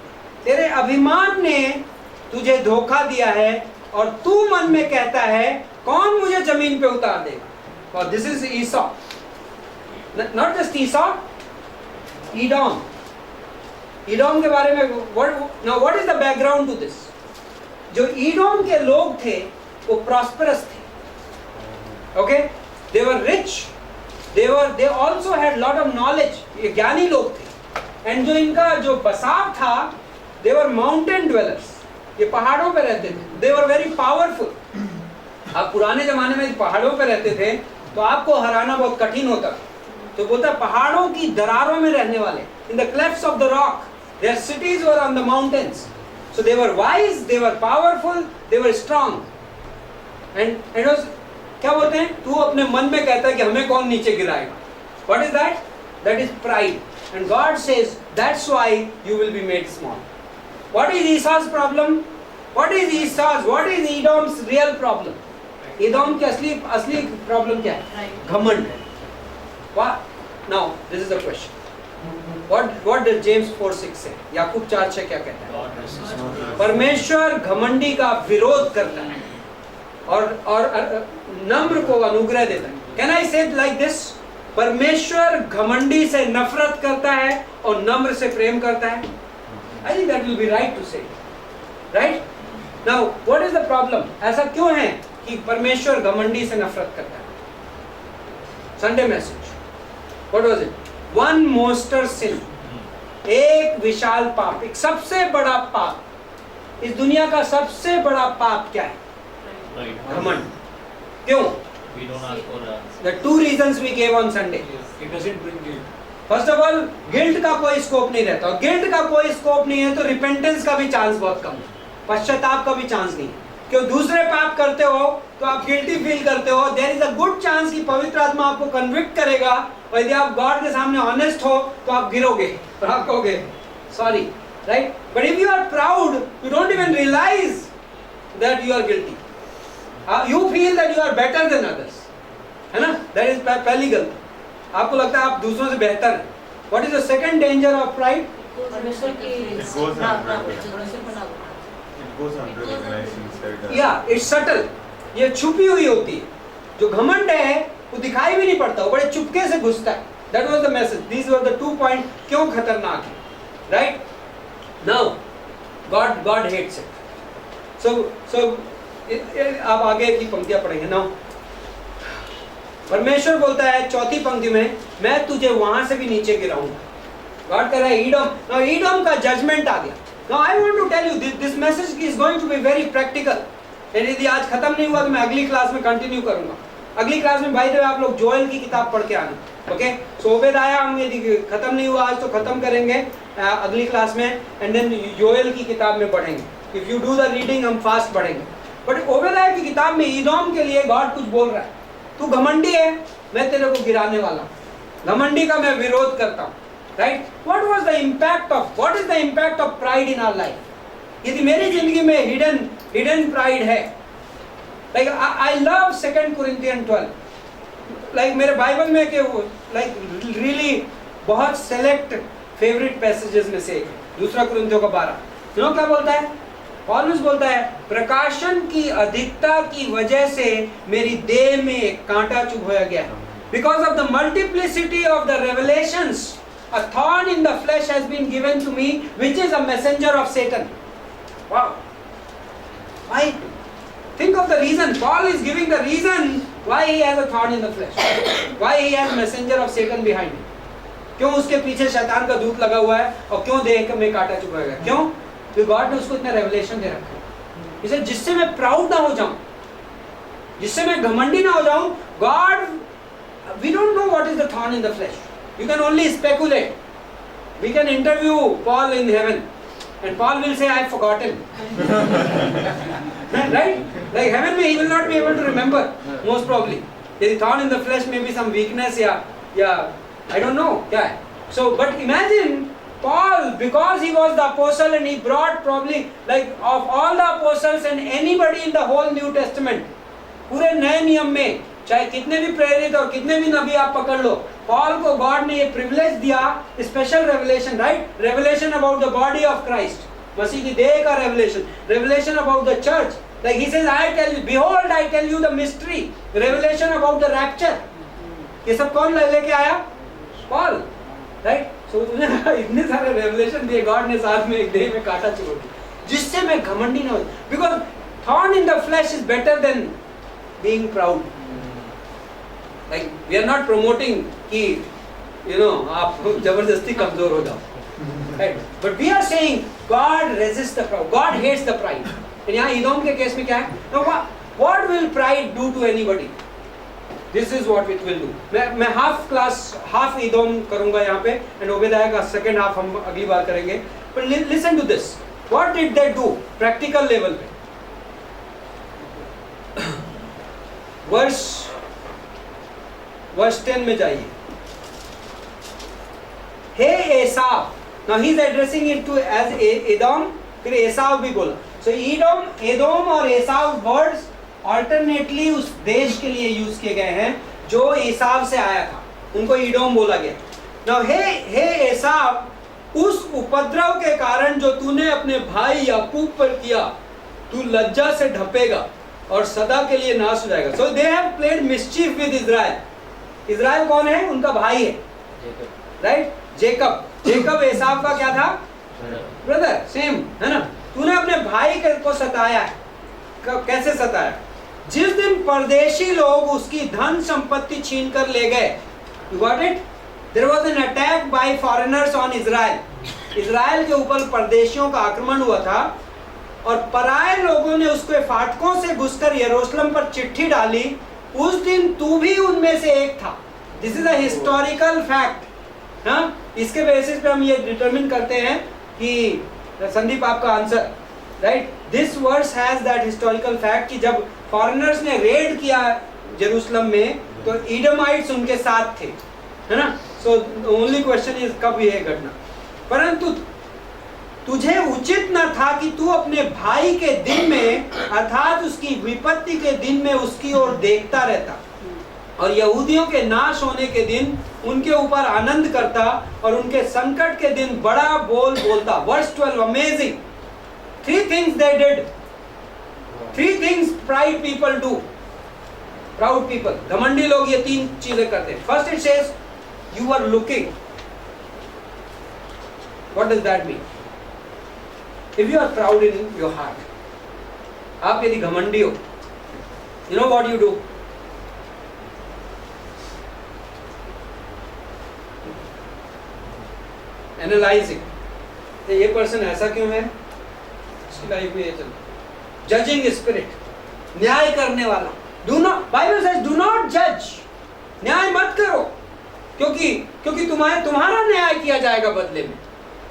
तेरे अभिमान ने तुझे धोखा दिया है और तू मन में कहता है, कौन मुझे जमीन पे उतार देगा? और this is Esau, not just Esau, Edom. Edom के बारे में what is the background to this? जो ईडोम के लोग थे वो प्रॉस्परस थे. Okay, they were rich, they also had lot of knowledge. ये ज्ञानी लोग थे. एंड जो इनका जो बसाव था, they were mountain dwellers. ये पहाड़ों पे रहते थे. They were very powerful. आप पुराने जमाने में पहाड़ों पे रहते थे तो आपको हराना बहुत कठिन होता. तो बोलता पहाड़ों की दरारों में रहने वाले, in the clefts of the rock, their cities were on the mountains. So they were wise, they were powerful, they were strong. And क्या बोलते हैं? तू अपने मन में कहता है कि हमें कौन नीचे गिराएगा. What is that? That is pride. And God says, that's why you will be made small. What is Esau's problem? What is Edom's real problem? Edom की असली problem क्या है? घमंड. What? Now, this is the question. What does James 4:6 say? याकूब 4:6 क्या कहता है? परमेश्वर घमंडी का विरोध करता है और नम्र को अनुग्रह देता है. कैन आई से लाइक दिस? परमेश्वर घमंडी से नफरत करता है और नम्र से प्रेम करता है. I think that will be right to say, right? Now what is the problem? ऐसा क्यों है कि परमेश्वर घमंडी से नफरत करता है? Sunday message, what was it? One monster sin, एक विशाल पाप, एक सबसे बड़ा पाप. इस दुनिया का सबसे बड़ा पाप क्या है? घमंड. क्यों? We don't ask for The two reasons we gave on Sunday. It doesn't bring guilt. First of all, guilt का कोई स्कोप नहीं रहता, और गिल्ट का कोई स्कोप नहीं है तो रिपेंटेंस का भी चांस बहुत कम है, पश्चाताप का भी चांस नहीं है. क्यों? दूसरे पाप करते हो तो आप गिल्टी फील करते हो. There is a good chance कि पवित्र आत्मा आपको कन्विक्ट करेगा, और यदि आप गॉड के सामने ऑनेस्ट हो तो आप गिरोगे और आप कहोगे sorry, right? But if you are proud, you don't even realise that you are guilty. You feel that you are better than others, है ना? दैट इज पहली गलती. आपको लगता है आप दूसरों से बेहतर हैं. What is the second danger of pride? परमेश्वर के It goes ना- on, ना- right? परमेश्वर को ना- It goes unrecognized inside. या इट्स सटल, ये छुपी हुई होती है. जो घमंड है वो दिखाई भी नहीं पड़ता, वो बड़े चुपके से घुसता है. That was the message. These were the 2 point क्यों खतरनाक है, right? Now God hates it. So आप आगे की पंक्तियां पढ़ेंगे. नाउ परमेश्वर बोलता है चौथी पंक्ति में, मैं तुझे वहां से भी नीचे गिराऊंगा. गॉड कह रहा है ईडोम. नाउ ईडोम का जजमेंट आ गया. Now I want to tell you this message is going to be very practical. यदि आज खत्म नहीं हुआ तो मैं अगली क्लास में कंटिन्यू करूंगा. अगली क्लास में भाई आप लोग जोएल की किताब पढ़ के आना. ओके, सो ओबेदाया हम यदि खत्म नहीं हुआ आज तो खत्म करेंगे अगली क्लास में, एंड देन जोएल की किताब में पढ़ेंगे. If you do the reading हम फास्ट पढ़ेंगे. बट ओबेदाया की किताब में ईदोम के लिए गॉड कुछ बोल रहा है. तू घमंडी है, मैं तेरे को गिराने वाला हूं. घमंडी का मैं विरोध करता हूं. Right? What is the impact of pride in our life? यदि मेरी जिंदगी में hidden pride है, like I love 2 Corinthians 12. Like मेरे बाइबल में के वो like really बहुत select favorite passages में से एक है. 2 कुरिन्थियों का 12. क्यों क्या बोलता है? पौलुस बोलता है प्रकाशन की अधिकता की वजह से मेरी देह में एक कांटा चुभोया गया. Because of the multiplicity of the revelations, a thorn in the flesh has been given to me, which is a messenger of Satan. Wow. Why? Think of the reason. Paul is giving the reason why he has a thorn in the flesh. Why he has a messenger of Satan behind him. क्यों उसके पीछे शैतान का दूत लगा हुआ है और क्यों देह में कांटा चुभा गया? क्यों? क्योंकि गॉड ने उसको इतना रेवलेशन दे रखा है. इसे जिससे मैं प्राउड ना हो जाऊं, जिससे मैं घमंडी ना हो जाऊं. God, we don't know what is the thorn in the flesh. You can only speculate. We can interview Paul in heaven, and Paul will say, "I've forgotten." Right? Like heaven, he will not be able to remember. Most probably, the thorn in the flesh may be some weakness. I don't know. Yeah. So, but imagine Paul, because he was the apostle and he brought probably like of all the apostles and anybody in the whole New Testament, पूरे नए नियम में चाहे कितने भी प्रेरित और कितने भी नबी आप पकड़ लो, पॉल को गॉड ने ये प्रिविलेज दिया, special revelation, right? Revelation about the body of Christ, मसीह की देह का revelation, revelation about the church. Like he says I tell you, behold I tell you the mystery, revelation about the rapture. ये सब कौन लेके आया? Paul, right? सो इतने सारे रेवलेशन दिए गॉड ने, साथ में एक देह में कांटा चुभा दिया, जिससे मैं घमंडी ना हो. Because thorn in the flash is better then being proud. Like we are not promoting कि आप जबरदस्ती कमजोर हो जाओ, right? But we are saying God resists the proud, God hates the pride. And यहाँ ईदोम के केस में क्या है? Now what will pride do to anybody? This is what it will do. मैं half ईदोम करूँगा यहाँ पे, and ओबेदाया का second half हम अगली बार करेंगे. But listen to this. What did they do? Practical level पे. Verse 10 में जाइए. हे एसाव, now he is addressing it to as Edom, फिर एसाव भी बोला. So एदोम और एसाव वर्ड्स अल्टरनेटली उस देश के लिए यूज किए गए हैं जो एसाव से आया था, उनको एदोम बोला गया. Now हे एसाव, उस उपद्रव के कारण जो तूने अपने भाई याकूब पर किया, तू लज्जा से ढपेगा और सदा के लिए नाश हो जाएगा। So they have played mischief with Israel. Israel कौन है? उनका भाई है, राइट? जेकब। जेकब एसाव का क्या था? ब्रदर, सेम है ना। तूने अपने भाई को सताया है। कैसे सताया? जिस दिन परदेशी लोग उसकी धन संपत्ति छीन कर ले गए, you got it? There was an attack by foreigners on Israel. Israel के ऊपर परदेशियों का आक्रमण हुआ था और पराये लोगों ने उसके फाटकों से घुसकर यरूशलेम पर चिट्ठी डाली। उस दिन तू भी उनमें से एक था। This is a historical fact. हाँ, इसके बेसिस पे हम ये डिटरमिन करते हैं कि संदीप आपका answer, right? This verse has that historical fact कि जब फॉरेनर्स ने रेड किया यरूशलेम में तो इडमाइट्स उनके साथ थे, है ना। सो ओनली क्वेश्चन इज कब ये घटना। परंतु तुझे उचित न था कि तू अपने भाई के दिन में अर्थात उसकी विपत्ति के दिन में उसकी ओर देखता रहता और यहूदियों के नाश होने के दिन उनके ऊपर आनंद करता और उनके संकट के दिन बड़ा बोल बोलता। Verse 12, amazing. 3 things they did. 3 things pride people do. Proud people, घमंडी लोग ये 3 चीजें करते हैं। First it says you were looking. What does that mean? If you are proud in your heart, आप यदि घमंडी हो, you know what you do? Analyzing. ये पर्सन ऐसा क्यों है? इसकी लाइफ में ये चल। जजिंग स्पिरिट, न्याय करने वाला। Do not, Bible says do not जज। न्याय मत करो, क्योंकि तुम्हारा न्याय किया जाएगा बदले में।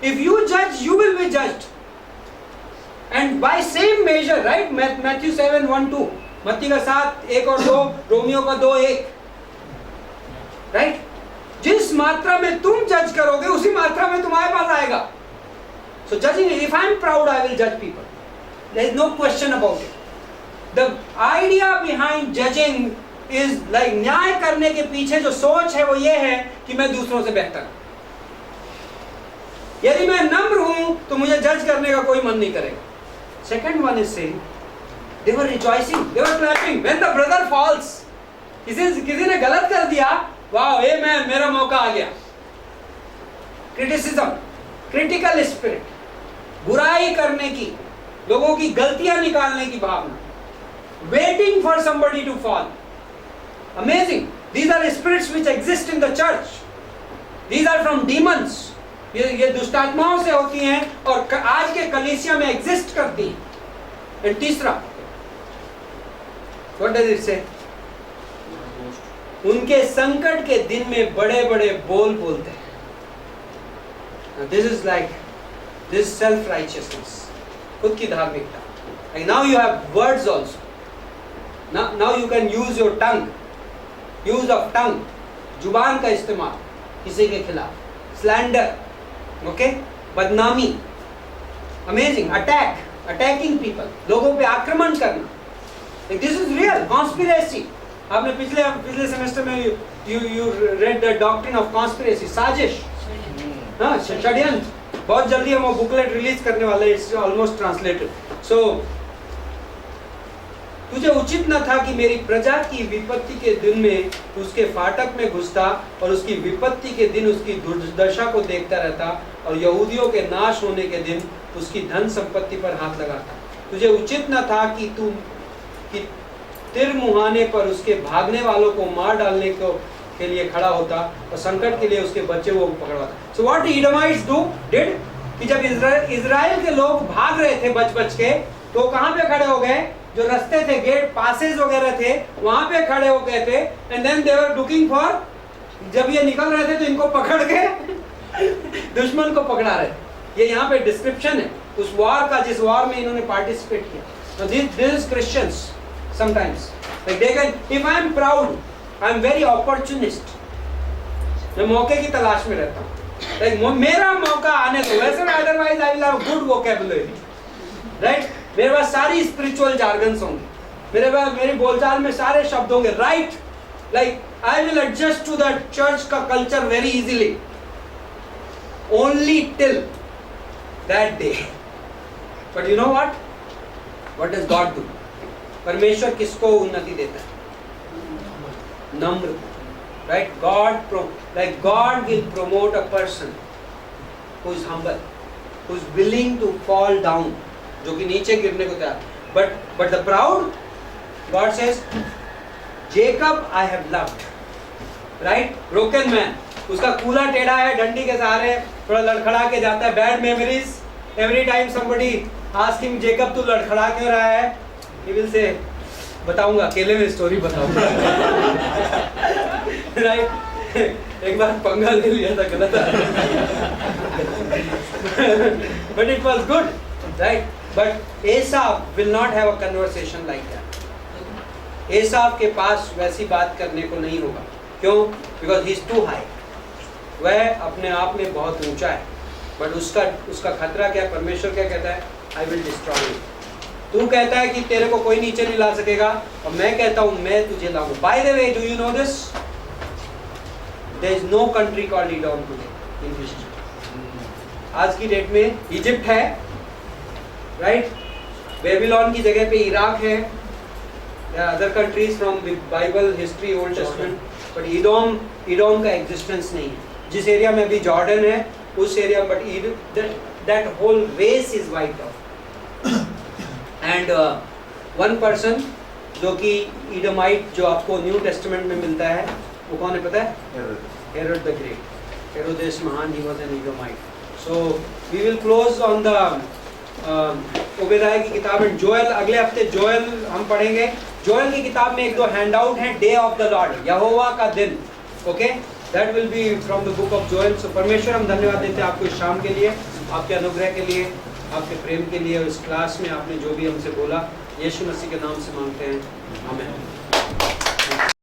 इफ यू जज you will be judged and by same measure, right? Matthew 7:1-2, मत्ती का 7, 1 और 2, रोमियो का 2:1, राइट? जिस मात्रा में तुम जज करोगे उसी मात्रा में तुम्हारे पास आएगा। So judging, if I am proud, I will judge people. There is no question about it. The idea behind judging is like न्याय करने के पीछे जो सोच है वो ये है कि मैं दूसरों से बेहतर हूं। यदि मैं नम्र हूं तो मुझे जज करने का कोई मन नहीं करेगा। Second one is saying they were rejoicing, they were clapping when the brother falls. किसी ने गलत कर दिया, वाह ये मेरा मौका आ गया। क्रिटिसिज्म, क्रिटिकल स्पिरिट, बुराई करने की, लोगों की गलतियां निकालने की भावना, waiting for somebody to fall. Amazing. These are spirits which exist in the church. These are from demons. ये दुष्टात्माओं से होती हैं और आज के कलीसिया में एग्जिस्ट करती हैं। एंड तीसरा, व्हाट डज इट से? उनके संकट के दिन में बड़े बड़े बोल बोलते हैं। This is like this self righteousness, खुद की धार्मिकता। Like now you have words also. Now you can use your tongue, use of tongue, जुबान का इस्तेमाल किसी के खिलाफ, slander, okay, बदनामी, amazing, attacking people, लोगों पे आक्रमण करना। Like this is real, conspiracy. आपने पिछले सेमेस्टर में you read the doctrine of conspiracy, साजिश, हाँ, षड्यंत्र। बहुत जल्दी हम वो बुकलेट रिलीज करने वाले हैं, इट्स ऑलमोस्ट ट्रांसलेटेड। सो तुझे उचित न था कि मेरी प्रजा की विपत्ति के दिन में उसके फाटक में घुसता और उसकी विपत्ति के दिन उसकी दुर्दशा को देखता रहता और यहूदियों के नाश होने के दिन उसकी धन संपत्ति पर हाथ लगाता। तुझे उचित न था कि तिर मुहाने पर उसके भागने वालों को मार डालने के लिए खड़ा होता और संकट के लिए उसके बच्चे वो पकड़वाता। सो व्हाट इडमाइट्स डिड कि जब इजराइल के लोग भाग रहे थे बच के, तो कहाँ पे खड़े हो गए? जो रास्ते थे, गेट पासेज वगैरह थे, वहां पे खड़े हो गए थे। And then they were looking for, जब ये निकल रहे थे तो इनको पकड़ के दुश्मन को पकड़ा रहे। ये यहाँ पे डिस्क्रिप्शन है उस वॉर का जिस वॉर में इन्होंने पार्टिसिपेट किया। This is Christians sometimes like they can, if I am proud, I am very opportunist, मैं मौके की तलाश में रहता हूँ। like मेरा मौका आने दो, वैसे मैं otherwise I will have a good vocabulary, right? मेरे पास सारी spiritual jargons होंगे, मेरी बोलचाल में सारे शब्द होंगे, right? like I will adjust to the church का culture very easily, only till that day. But you know what does God do? परमेश्वर किसको उन्नति देता है? नम्र, right? God will promote a person who is humble, who is willing to fall down, जो कि नीचे गिरने को तैयार. But the proud, God says, Jacob I have loved, right? Broken man, उसका कूला टेढ़ा है, डंडी के सहारे थोड़ा लड़खड़ा के जाता है. Bad memories. Every time somebody ask him, Jacob तू लड़खड़ा क्यों रहा है? He will say, बताऊंगा, अकेले में स्टोरी बताऊंगा. राइट? एक बार पंगा ले लिया था, गलत. But it was good, right? But Esau will not have a conversation like that. एसाव के पास वैसी बात करने को नहीं होगा. क्यों? Because he is too high. वह अपने आप में बहुत ऊंचा है. बट उसका खतरा क्या? परमेश्वर क्या कहता है? I will destroy you. तू कहता है कि तेरे को कोई नीचे नहीं ला सकेगा, और मैं कहता हूं मैं तुझे लाऊंगा. By the way, do you know this? There is no country called Edom today in history. आज की डेट में इजिप्ट है, राइट? बेबीलोन की जगह पे इराक है. There are other countries from the Bible history, Old Testament, but Edom का एग्जिस्टेंस नहीं है. जिस एरिया में अभी जॉर्डन है उस area, but that whole race is wiped off. And one person जो कि Edomite जो आपको न्यू टेस्टामेंट में मिलता है, वो कौन है पता है? Herod the Great. हेरोदेस महान, he was an Edomite. So we will close on the ओबेदाय की किताब में जोएल. अगले हफ्ते जोएल हम पढ़ेंगे. जोएल की किताब में एक दो हैंड आउट है. डे ऑफ द लॉर्ड, यहोवा का दिन. Okay, that will be from the book of Joel. So परमेश्वर हम धन्यवाद देते हैं आपको इस शाम के लिए, आपके अनुग्रह के लिए, आपके प्रेम के लिए. इस क्लास में आपने जो भी हमसे बोला, यीशु मसीह के नाम से मांगते हैं, आमीन.